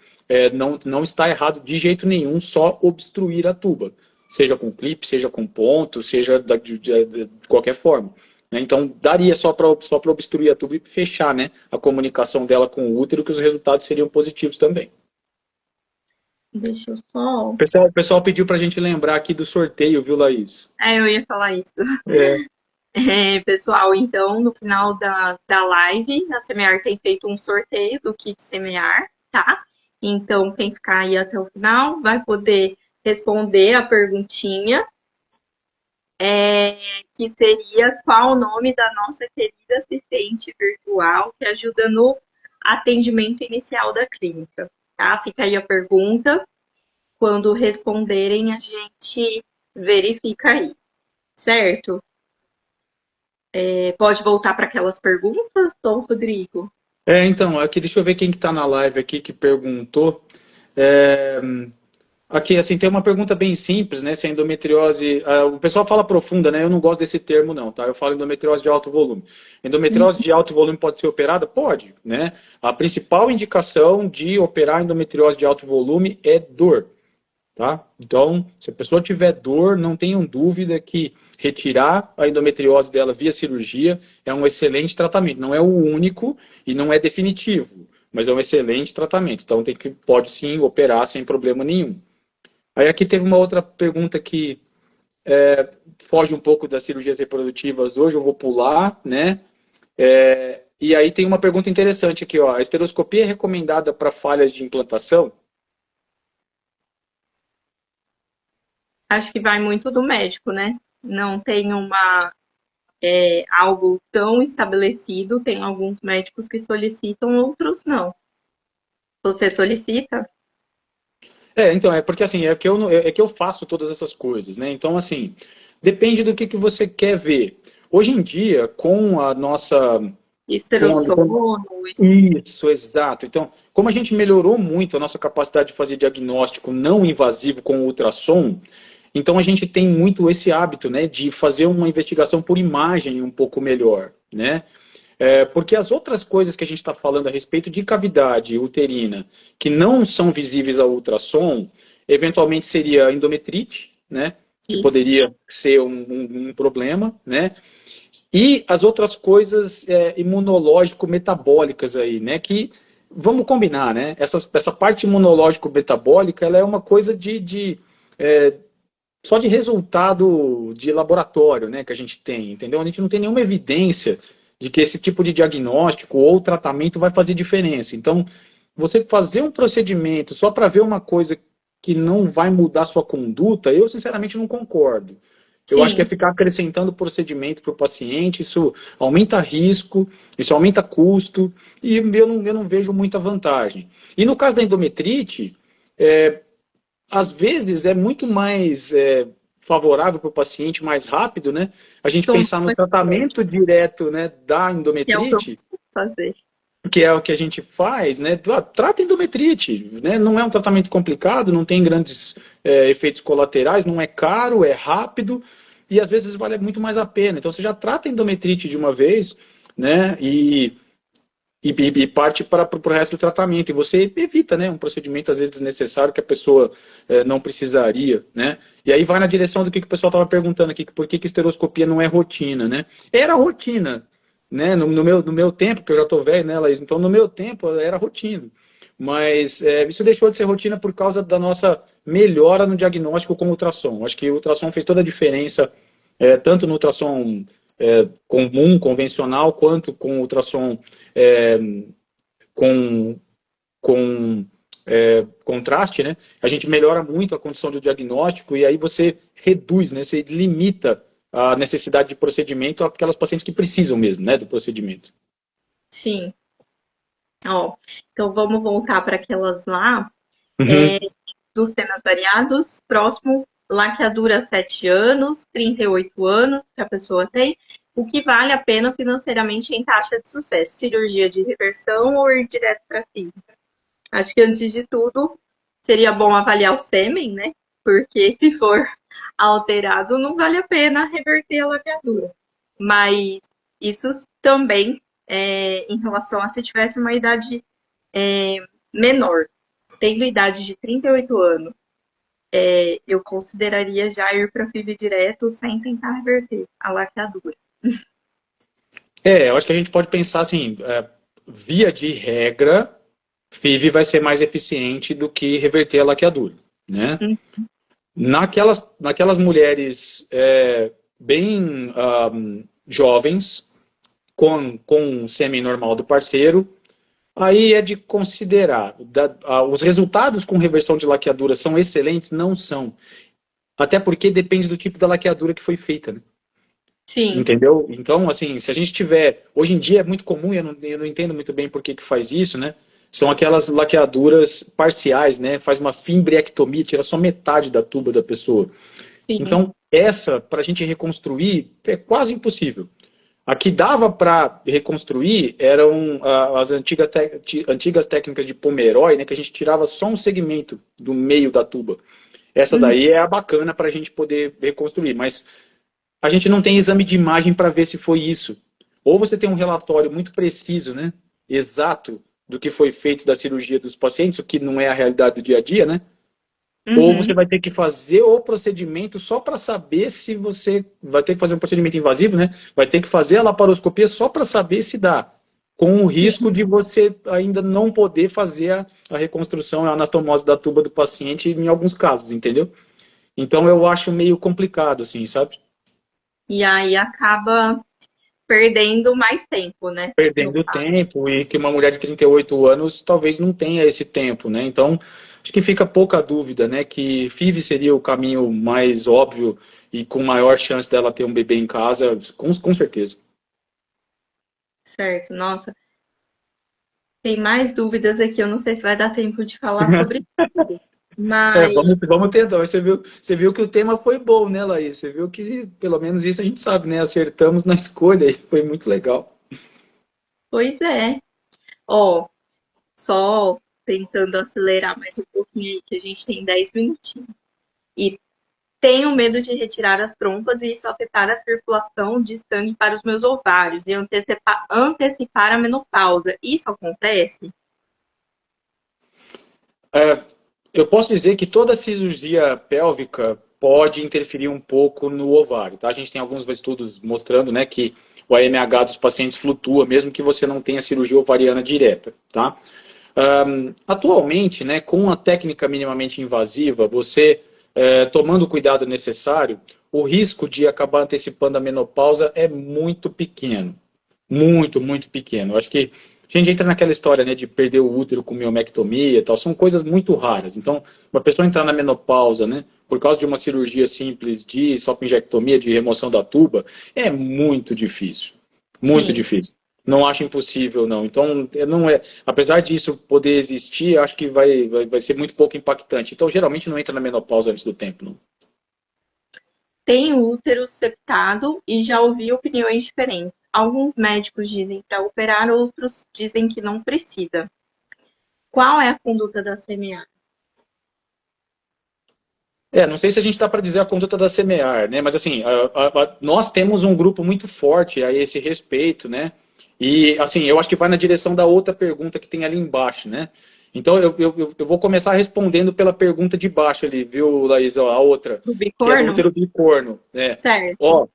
não está errado de jeito nenhum só obstruir a tuba, seja com clipe, seja com ponto, seja de qualquer forma. Né? Então, daria só para obstruir a tuba e fechar, né, a comunicação dela com o útero, que os resultados seriam positivos também. Deixa eu só. O pessoal pediu para a gente lembrar aqui do sorteio, viu, Laís? Eu ia falar isso. É. Pessoal, então, no final da live, a Semear tem feito um sorteio do kit Semear, tá? Então, quem ficar aí até o final vai poder responder a perguntinha, que seria qual o nome da nossa querida assistente virtual que ajuda no atendimento inicial da clínica, tá? Fica aí a pergunta. Quando responderem, a gente verifica aí, certo? Pode voltar para aquelas perguntas, ou Rodrigo? Então, aqui deixa eu ver quem que está na live aqui que perguntou. É, Aqui, assim, tem uma pergunta bem simples, né? Se a endometriose. O pessoal fala profunda, né? Eu não gosto desse termo, não, tá? Eu falo endometriose de alto volume. Endometriose de alto volume pode ser operada? Pode, né? A principal indicação de operar endometriose de alto volume é dor, tá? Então, se a pessoa tiver dor, não tenham dúvida que retirar a endometriose dela via cirurgia é um excelente tratamento. Não é o único e não é definitivo, mas é um excelente tratamento. Então, pode sim operar sem problema nenhum. Aí aqui teve uma outra pergunta que foge um pouco das cirurgias reprodutivas hoje, eu vou pular, né? E aí tem uma pergunta interessante aqui, ó. A esteroscopia é recomendada para falhas de implantação? Acho que vai muito do médico, né? Não tem algo tão estabelecido. Tem alguns médicos que solicitam, outros não. Você solicita? Então, é porque assim, é que eu faço todas essas coisas, né? Então, assim, depende do que você quer ver. Hoje em dia, com a nossa Esterossono? Isso, exato. Então, como a gente melhorou muito a nossa capacidade de fazer diagnóstico não invasivo com ultrassom, então a gente tem muito esse hábito, né, de fazer uma investigação por imagem um pouco melhor, né? Porque as outras coisas que a gente está falando a respeito de cavidade uterina, que não são visíveis ao ultrassom, eventualmente seria endometrite, né? Que Isso. poderia ser um problema, né? E as outras coisas imunológico-metabólicas aí, né? Que, vamos combinar, né? Essa parte imunológico-metabólica, ela é uma coisa só de resultado de laboratório, né? Que a gente tem, entendeu? A gente não tem nenhuma evidência de que esse tipo de diagnóstico ou tratamento vai fazer diferença. Então, você fazer um procedimento só para ver uma coisa que não vai mudar sua conduta, eu sinceramente não concordo. Eu acho que é Sim, ficar acrescentando procedimento para o paciente, isso aumenta risco, isso aumenta custo, e eu não vejo muita vantagem. E no caso da endometrite, às vezes é muito mais favorável para o paciente, mais rápido, né? A gente tomar pensar no remédio, tratamento direto, né, da que é o que eu endometrite, vou fazer. que é o que a gente faz, né? Trata endometrite, né? Não é um tratamento complicado, não tem grandes efeitos colaterais, não é caro, é rápido e às vezes vale muito mais a pena. Então você já trata endometrite de uma vez, né? E parte para o resto do tratamento. E você evita, né, um procedimento às vezes desnecessário que a pessoa não precisaria, né? E aí vai na direção do que o pessoal estava perguntando aqui, por que esteroscopia não é rotina, né? Era rotina, né? No meu tempo, que eu já estou velho, né, Laís? Então, no meu tempo, era rotina. Mas isso deixou de ser rotina por causa da nossa melhora no diagnóstico com o ultrassom. Acho que o ultrassom fez toda a diferença, tanto no ultrassom comum, convencional, quanto com ultrassom é, com, com contraste, né? A gente melhora muito a condição do diagnóstico e aí você reduz, né? Você limita a necessidade de procedimento àquelas pacientes que precisam mesmo, né, do procedimento. Sim. Ó, então vamos voltar para aquelas lá, Uhum. dos temas variados. Próximo, laqueadura 7 anos, 38 anos que a pessoa tem. O que vale a pena financeiramente em taxa de sucesso? Cirurgia de reversão ou ir direto para FIV? Acho que antes de tudo seria bom avaliar o sêmen, né? Porque se for alterado, não vale a pena reverter a laqueadura. Mas isso também em relação a se tivesse uma idade menor. Tendo idade de 38 anos, eu consideraria já ir para FIV direto sem tentar reverter a laqueadura. Eu acho que a gente pode pensar assim, via de regra, FIV vai ser mais eficiente do que reverter a laqueadura, né? Hum. Naquelas mulheres bem jovens, com sêmen normal do parceiro, aí é de considerar. Os resultados com reversão de laqueadura são excelentes? Não são. Até porque depende do tipo da laqueadura que foi feita, né? Sim, Entendeu? Então, assim, se a gente tiver. Hoje em dia é muito comum, e eu não entendo muito bem por que faz isso, né? São aquelas laqueaduras parciais, né? Faz uma fimbriectomia, tira só metade da tuba da pessoa. sim. Então, para a gente reconstruir, é quase impossível. A que dava para reconstruir eram as antigas técnicas de Pomeroy, né, que a gente tirava só um segmento do meio da tuba. Essa Uhum. daí é a bacana para a gente poder reconstruir, mas a gente não tem exame de imagem para ver se foi isso. Ou você tem um relatório muito preciso, né, exato do que foi feito da cirurgia dos pacientes, o que não é a realidade do dia a dia, né? Ou você Uhum. vai ter que fazer o procedimento só para saber se você vai ter que fazer um procedimento invasivo, né? Vai ter que fazer a laparoscopia só para saber se dá, com o risco Sim. de você ainda não poder fazer a reconstrução, a anastomose da tuba do paciente em alguns casos, entendeu? Então eu acho meio complicado, assim, sabe? E aí acaba perdendo mais tempo, né? No Perdendo caso. tempo e que uma mulher de 38 anos talvez não tenha esse tempo, né? Então, acho que fica pouca dúvida, né, que FIV seria o caminho mais óbvio e com maior chance dela ter um bebê em casa, com certeza. Certo. Nossa, tem mais dúvidas aqui. Eu não sei se vai dar tempo de falar sobre tudo. É, Mas, vamos tentar. Você viu que o tema foi bom, né, Laís? Você viu que pelo menos isso a gente sabe, né? Acertamos na escolha e foi muito legal. pois é. Ó, só tentando acelerar mais um pouquinho aí, que a gente tem 10 minutinhos. E tenho medo de retirar as trompas e isso afetar a circulação de sangue para os meus ovários e antecipar a menopausa. Isso acontece? É, eu posso dizer que toda cirurgia pélvica pode interferir um pouco no ovário, tá? A gente tem alguns estudos mostrando, né, que o AMH dos pacientes flutua, mesmo que você não tenha cirurgia ovariana direta, tá? Atualmente, né, com a técnica minimamente invasiva, você, tomando o cuidado necessário, o risco de acabar antecipando a menopausa é muito pequeno. Muito, muito pequeno. Eu acho que a gente entra naquela história, né, de perder o útero com miomectomia e tal, são coisas muito raras. Então, uma pessoa entrar na menopausa, né, por causa de uma cirurgia simples de salpingectomia, de remoção da tuba, é muito difícil. Muito Sim. difícil. Não acho impossível, não. Então, não é. Apesar disso poder existir, acho que vai ser muito pouco impactante. Então, geralmente não entra na menopausa antes do tempo, não. Tenho útero septado e já ouvi opiniões diferentes. Alguns médicos dizem para operar, outros dizem que não precisa. Qual é a conduta da CMA? Não sei se a gente dá para dizer a conduta da semear, né? Mas assim, nós temos um grupo muito forte a esse respeito, né? E assim, eu acho que vai na direção da outra pergunta que tem ali embaixo, né? Então eu vou começar respondendo pela pergunta de baixo ali, viu, Laís? Ó, a outra, Do que é do bicorno? útero bicorno, né? Certo. Ó,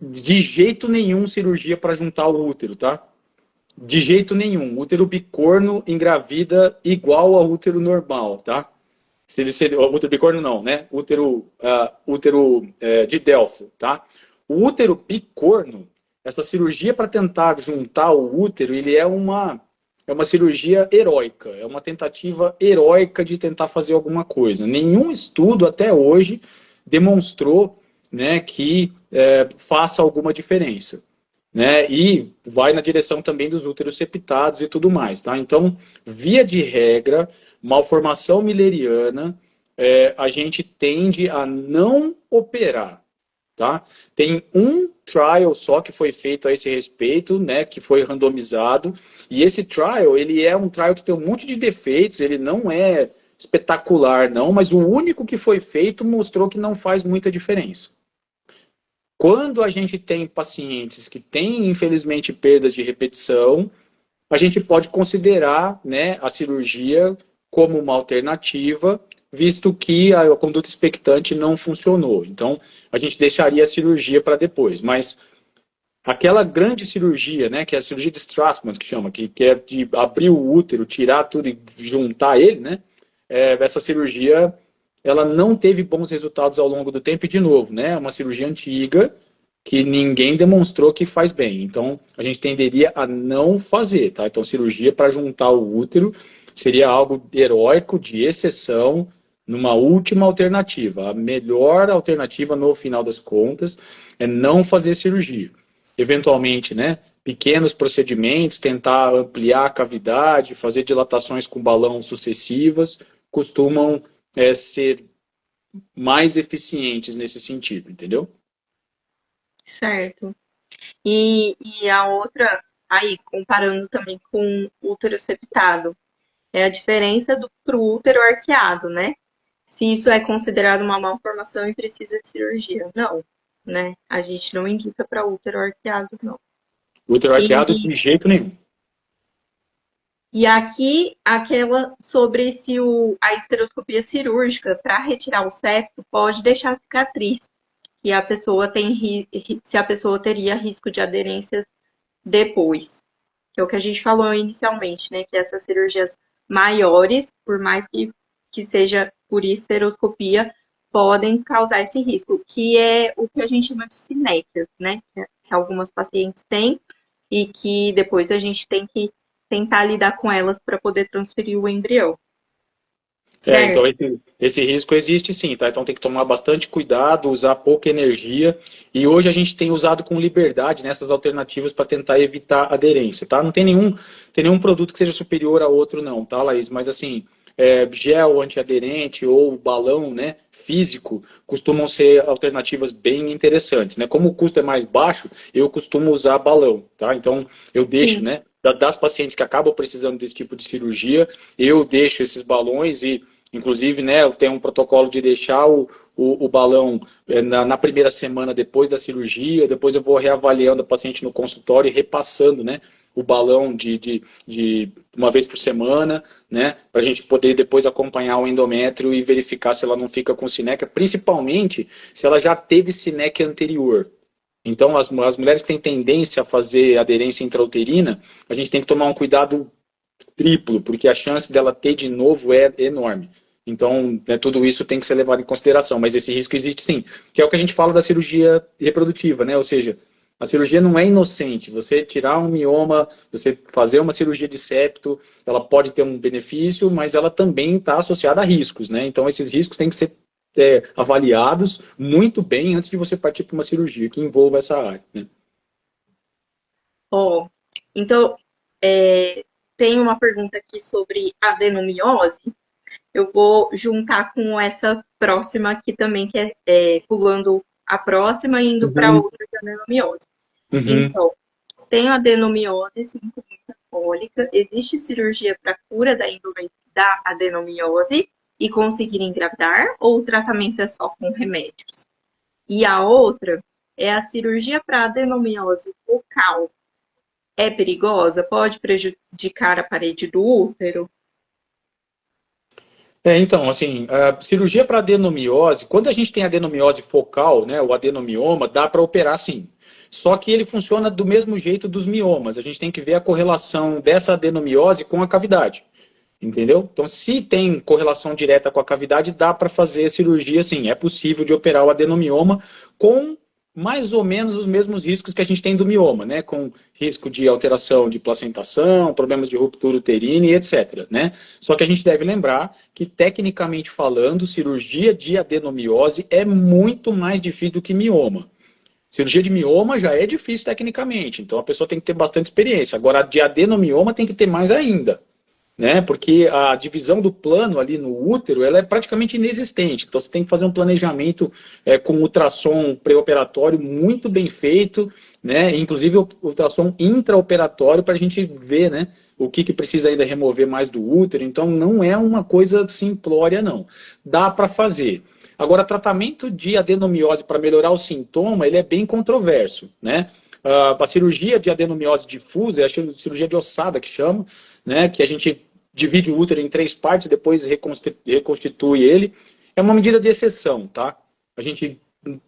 de jeito nenhum cirurgia para juntar o útero, tá? De jeito nenhum. Útero bicorno engravida igual ao útero normal, tá? Se útero bicorno não, né? Útero de Delfo, tá? O útero bicorno, essa cirurgia para tentar juntar o útero, ele é uma cirurgia heróica, é uma tentativa heróica de tentar fazer alguma coisa. Nenhum estudo até hoje demonstrou, né, que faça alguma diferença, né? E vai na direção também dos úteros septados e tudo mais, tá? Então, via de regra, malformação milleriana, a gente tende a não operar, tá? Tem um trial só que foi feito a esse respeito, né? Que foi randomizado, e esse trial, ele é um trial que tem um monte de defeitos, ele não é espetacular, não, mas o único que foi feito mostrou que não faz muita diferença. Quando a gente tem pacientes que têm, infelizmente, perdas de repetição, a gente pode considerar, né, a cirurgia como uma alternativa, visto que a conduta expectante não funcionou. Então, a gente deixaria a cirurgia para depois. Mas aquela grande cirurgia, né, que é a cirurgia de Strassmann, que chama, que é de abrir o útero, tirar tudo e juntar ele, né, essa cirurgia ela não teve bons resultados ao longo do tempo e, de novo, né, é uma cirurgia antiga que ninguém demonstrou que faz bem. Então, a gente tenderia a não fazer, tá? Então, cirurgia para juntar o útero seria algo heróico, de exceção, numa última alternativa. A melhor alternativa, no final das contas, é não fazer cirurgia. Eventualmente, né? Pequenos procedimentos, tentar ampliar a cavidade, fazer dilatações com balão sucessivas, costumam ser mais eficientes nesse sentido, entendeu? Certo. E a outra, aí, comparando também com o útero septado, é a diferença do pro útero arqueado, né? Se isso é considerado uma malformação e precisa de cirurgia. Não, né? A gente não indica para útero arqueado, não. Útero arqueado E, de jeito nenhum. e aqui, aquela sobre se a esteroscopia cirúrgica para retirar o septo pode deixar cicatriz, e a pessoa tem se a pessoa teria risco de aderências depois, que é o que a gente falou inicialmente, né? Que essas cirurgias maiores, por mais que seja por esteroscopia, podem causar esse risco, que é o que a gente chama de sinéquias, né? Que algumas pacientes têm e que depois a gente tem que tentar lidar com elas para poder transferir o embrião, Então certo? esse risco existe sim, tá? Então tem que tomar bastante cuidado, usar pouca energia. E hoje a gente tem usado com liberdade nessas alternativas para tentar evitar aderência, tá? Não tem nenhum produto que seja superior a outro, não, tá, Laís? Mas assim, gel antiaderente ou balão, né, físico, costumam ser alternativas bem interessantes, né? Como o custo é mais baixo, eu costumo usar balão, tá? Então eu deixo, Sim, né? Das pacientes que acabam precisando desse tipo de cirurgia, eu deixo esses balões e inclusive, né, eu tenho um protocolo de deixar o balão na primeira semana depois da cirurgia, depois eu vou reavaliando a paciente no consultório e repassando, né, o balão de uma vez por semana, né, para a gente poder depois acompanhar o endométrio e verificar se ela não fica com sineca, principalmente se ela já teve sineca anterior. Então, as mulheres que têm tendência a fazer aderência intrauterina, a gente tem que tomar um cuidado triplo, porque a chance dela ter de novo é enorme. Então, né, tudo isso tem que ser levado em consideração, mas esse risco existe sim, que é o que a gente fala da cirurgia reprodutiva, né? Ou seja, a cirurgia não é inocente. Você tirar um mioma, você fazer uma cirurgia de septo, ela pode ter um benefício, mas ela também está associada a riscos, né? Então, esses riscos têm que ser avaliados muito bem antes de você partir para uma cirurgia que envolva essa área, né? ó. Então, é, tem uma pergunta aqui sobre adenomiose. Eu vou juntar com essa próxima aqui também, que pulando a próxima e indo para Uhum, outra de adenomiose. uhum. Então, tenho adenomiose sintomática cólica, existe cirurgia para cura da adenomiose e conseguir engravidar, ou o tratamento é só com remédios? E a outra é a cirurgia para adenomiose focal. É perigosa? Pode prejudicar a parede do útero? Então, assim, a cirurgia para adenomiose, quando a gente tem adenomiose focal, né, o adenomioma, dá para operar sim. Só que ele funciona do mesmo jeito dos miomas. A gente tem que ver a correlação dessa adenomiose com a cavidade. Entendeu? Então, se tem correlação direta com a cavidade, dá para fazer cirurgia, sim. É possível de operar o adenomioma com mais ou menos os mesmos riscos que a gente tem do mioma, né? Com risco de alteração de placentação, problemas de ruptura uterina e etc, né? Só que a gente deve lembrar que, tecnicamente falando, cirurgia de adenomiose é muito mais difícil do que mioma. Cirurgia de mioma já é difícil tecnicamente, então a pessoa tem que ter bastante experiência. Agora, a de adenomioma tem que ter mais ainda, né? Porque a divisão do plano ali no útero, ela é praticamente inexistente. Então você tem que fazer um planejamento com ultrassom pré-operatório muito bem feito, né? Inclusive o ultrassom intraoperatório para a gente ver, né? O que precisa ainda remover mais do útero. Então não é uma coisa simplória, não. Dá para fazer. Agora, tratamento de adenomiose para melhorar o sintoma, ele é bem controverso, né? A cirurgia de adenomiose difusa é a cirurgia de ossada que chama, né? Que a gente divide o útero em três partes, depois reconstitui ele. É uma medida de exceção, tá? A gente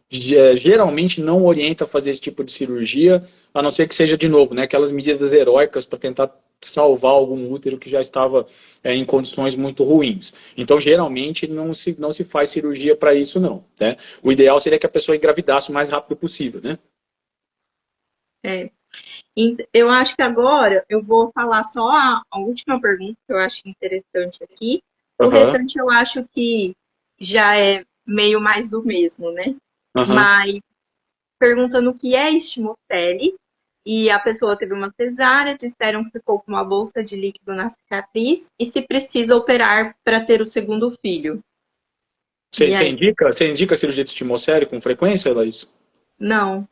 geralmente não orienta a fazer esse tipo de cirurgia, a não ser que seja, de novo, né, aquelas medidas heróicas para tentar salvar algum útero que já estava em condições muito ruins. Então, geralmente, não se faz cirurgia para isso, não. Né? O ideal seria que a pessoa engravidasse o mais rápido possível, né? É. Eu acho que agora eu vou falar só a última pergunta que eu acho interessante aqui. O Aham, restante eu acho que já é meio mais do mesmo, né? aham. Mas perguntando o que é estimocele, e a pessoa teve uma cesárea, disseram que ficou com uma bolsa de líquido na cicatriz, e se precisa operar para ter o segundo filho. E aí? Você indica cirurgia de estimocele com frequência, Laís? Não.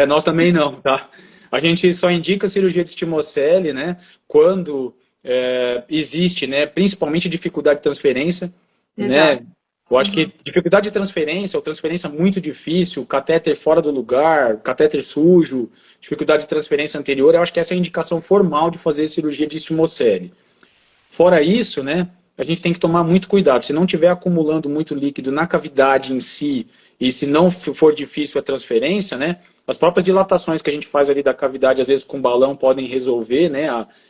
Nós também não, tá? A gente só indica cirurgia de estimocele, né? Quando existe, né? Principalmente dificuldade de transferência, Exato. né? Eu acho Uhum. que dificuldade de transferência, ou transferência muito difícil, catéter fora do lugar, catéter sujo, dificuldade de transferência anterior, eu acho que essa é a indicação formal de fazer cirurgia de estimocele. Fora isso, né, a gente tem que tomar muito cuidado. Se não estiver acumulando muito líquido na cavidade em si, e se não for difícil a transferência, né, as próprias dilatações que a gente faz ali da cavidade, às vezes com balão, podem resolver, né,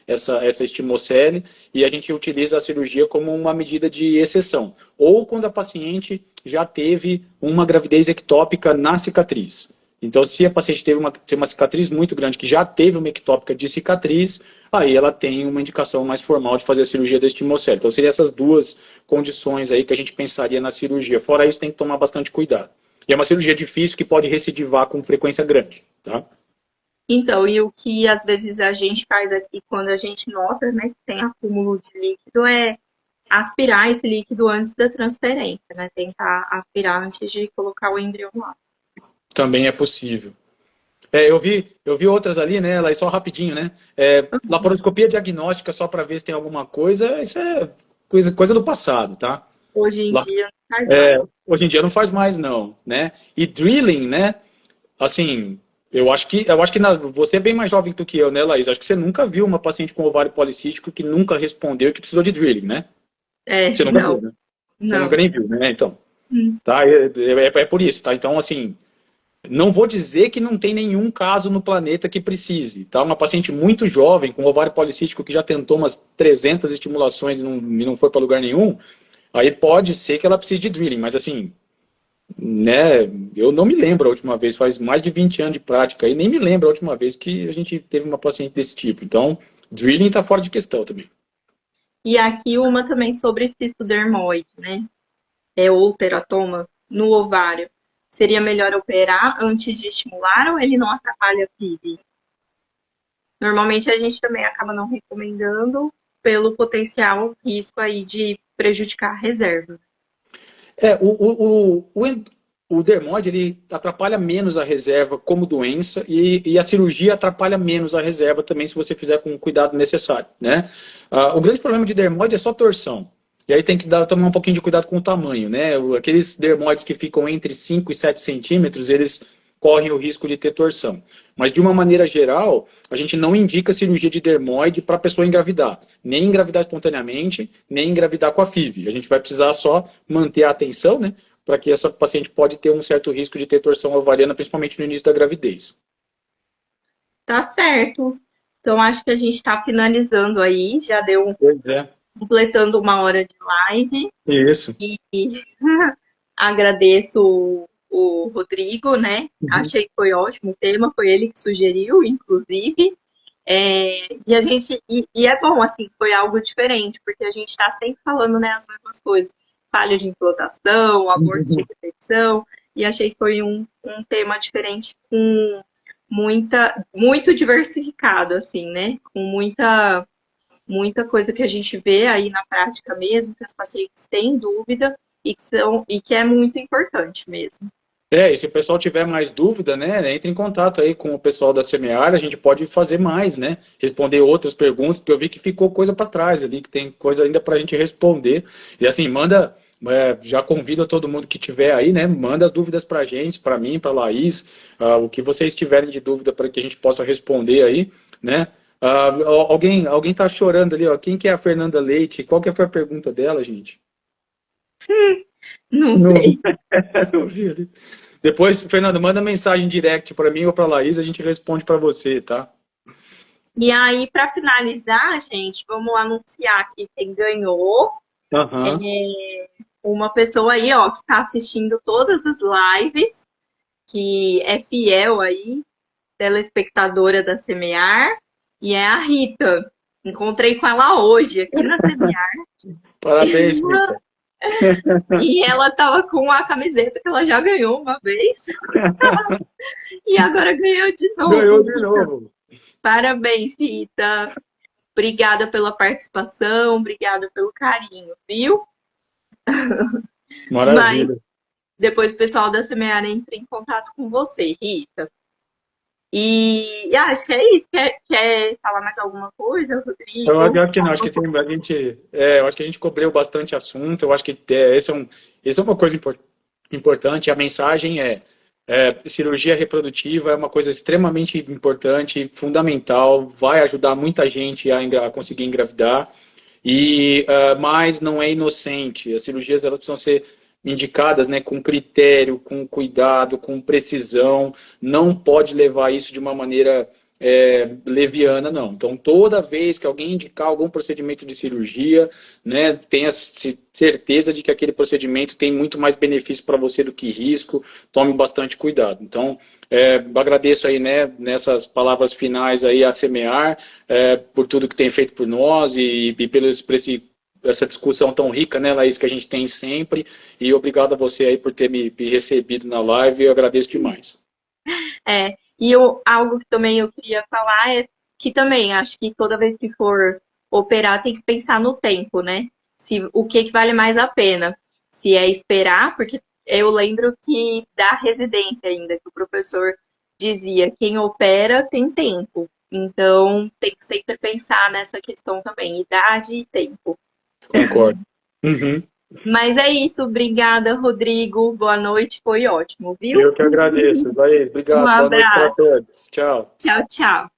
essa estimocele, e a gente utiliza a cirurgia como uma medida de exceção. Ou quando a paciente já teve uma gravidez ectópica na cicatriz. Então, se a paciente tem uma cicatriz muito grande, que já teve uma ectópica de cicatriz, aí ela tem uma indicação mais formal de fazer a cirurgia deste hemocélio. Então, seriam essas duas condições aí que a gente pensaria na cirurgia. Fora isso, tem que tomar bastante cuidado. E é uma cirurgia difícil que pode recidivar com frequência grande, tá? Então, e o que às vezes a gente faz aqui quando a gente nota, né, que tem acúmulo de líquido é aspirar esse líquido antes da transferência, né? Tentar aspirar antes de colocar o embrião lá. Também é possível. Eu vi outras ali, né? Lá só rapidinho, né? Laparoscopia diagnóstica só para ver se tem alguma coisa, isso é coisa do passado, tá? Hoje em La- dia não faz mais. Hoje em dia não faz mais, não, né? E drilling, né? Assim, eu acho que você é bem mais jovem do que eu, né, Laís? Acho que você nunca viu uma paciente com ovário policístico que nunca respondeu e que precisou de drilling, né? É, Você nunca não, viu, né? Você nunca não. nem viu, né? Então, Hum. tá? É por isso, tá? Então, assim, não vou dizer que não tem nenhum caso no planeta que precise, tá? Uma paciente muito jovem, com ovário policístico, que já tentou umas 300 estimulações e não foi para lugar nenhum, aí pode ser que ela precise de drilling, mas assim, né, eu não me lembro a última vez, faz mais de 20 anos de prática, e nem me lembro a última vez que a gente teve uma paciente desse tipo. Então, drilling está fora de questão também. E aqui uma também sobre cisto dermoide, né? Ou teratoma no ovário. Seria melhor operar antes de estimular ou ele não atrapalha a FIV? Normalmente a gente também acaba não recomendando pelo potencial risco aí de prejudicar a reserva. É, o dermode, ele atrapalha menos a reserva como doença e a cirurgia atrapalha menos a reserva também se você fizer com o cuidado necessário, né? O grande problema de dermode é só torção. E aí tem que tomar um pouquinho de cuidado com o tamanho, né? Aqueles dermoides que ficam entre 5 e 7 centímetros, eles correm o risco de ter torção. Mas, de uma maneira geral, a gente não indica cirurgia de dermoide para a pessoa engravidar. Nem engravidar espontaneamente, nem engravidar com a FIV. A gente vai precisar só manter a atenção, né? Para que essa paciente pode ter um certo risco de ter torção ovariana, principalmente no início da gravidez. Tá certo. Então acho que a gente está finalizando aí, já deu Pois é. completando 1 hora de live Isso. e agradeço o Rodrigo, né? Uhum. Achei que foi ótimo o tema, foi ele que sugeriu, inclusive. E a gente e é bom assim, foi algo diferente, porque a gente está sempre falando, né, as mesmas coisas, falha de implantação, aborto de repetição, e achei que foi um tema diferente com muito diversificado, assim, né? Com muita coisa que a gente vê aí na prática mesmo, que as pacientes têm dúvida e que é muito importante mesmo. E se o pessoal tiver mais dúvida, né, entre em contato aí com o pessoal da Semear, a gente pode fazer mais, né, responder outras perguntas, porque eu vi que ficou coisa para trás ali, que tem coisa ainda para a gente responder. E assim, manda, já convido todo mundo que tiver aí, né, manda as dúvidas para a gente, para mim, para a Laís, o que vocês tiverem de dúvida para que a gente possa responder aí, né. Alguém tá chorando ali, ó. Quem que é a Fernanda Leite? Qual que foi a pergunta dela, gente? Não Não, sei. eu vi ali. Depois, Fernando, manda mensagem direct para mim ou para a Laís, a gente responde para você, tá? E aí, para finalizar, gente, vamos anunciar aqui quem ganhou. Aham. Uma pessoa aí, ó, que está assistindo todas as lives, que é fiel aí, telespectadora da Semear, e é a Rita. Encontrei com ela hoje aqui na Semear. Parabéns, Rita. E ela tava com a camiseta que ela já ganhou uma vez e agora ganhou de Ganhou novo. de novo. Parabéns, Rita. Obrigada pela participação, obrigada pelo carinho, viu? Mas Maravilha. depois o pessoal da Semear entra em contato com você, Rita. E acho que é isso. Quer falar mais alguma coisa, Eu Rodrigo? acho que não, acho que tem, a gente, eu acho que a gente cobriu bastante assunto, eu acho que esse é uma coisa importante, a mensagem cirurgia reprodutiva é uma coisa extremamente importante, fundamental, vai ajudar muita gente a conseguir engravidar, mas não é inocente, as cirurgias elas precisam ser indicadas, né, com critério, com cuidado, com precisão, não pode levar isso de uma maneira leviana, não. Então, toda vez que alguém indicar algum procedimento de cirurgia, né, tenha certeza de que aquele procedimento tem muito mais benefício para você do que risco, tome bastante cuidado. Então, agradeço aí, né, nessas palavras finais aí a Semear, por tudo que tem feito por nós e por essa discussão tão rica, né, Laís, que a gente tem sempre, e obrigado a você aí por ter me recebido na live, eu agradeço demais. Algo que também eu queria falar é que também acho que toda vez que for operar tem que pensar no tempo, né? Se o que vale mais a pena. Se é esperar, porque eu lembro que da residência ainda, que o professor dizia, quem opera tem tempo. Então tem que sempre pensar nessa questão também, idade e tempo. Concordo. Uhum. Mas é isso, obrigada, Rodrigo. Boa noite, foi ótimo, viu? Eu que agradeço. Vai, Um obrigado. Boa noite para abraço. todos. Tchau. Tchau, tchau.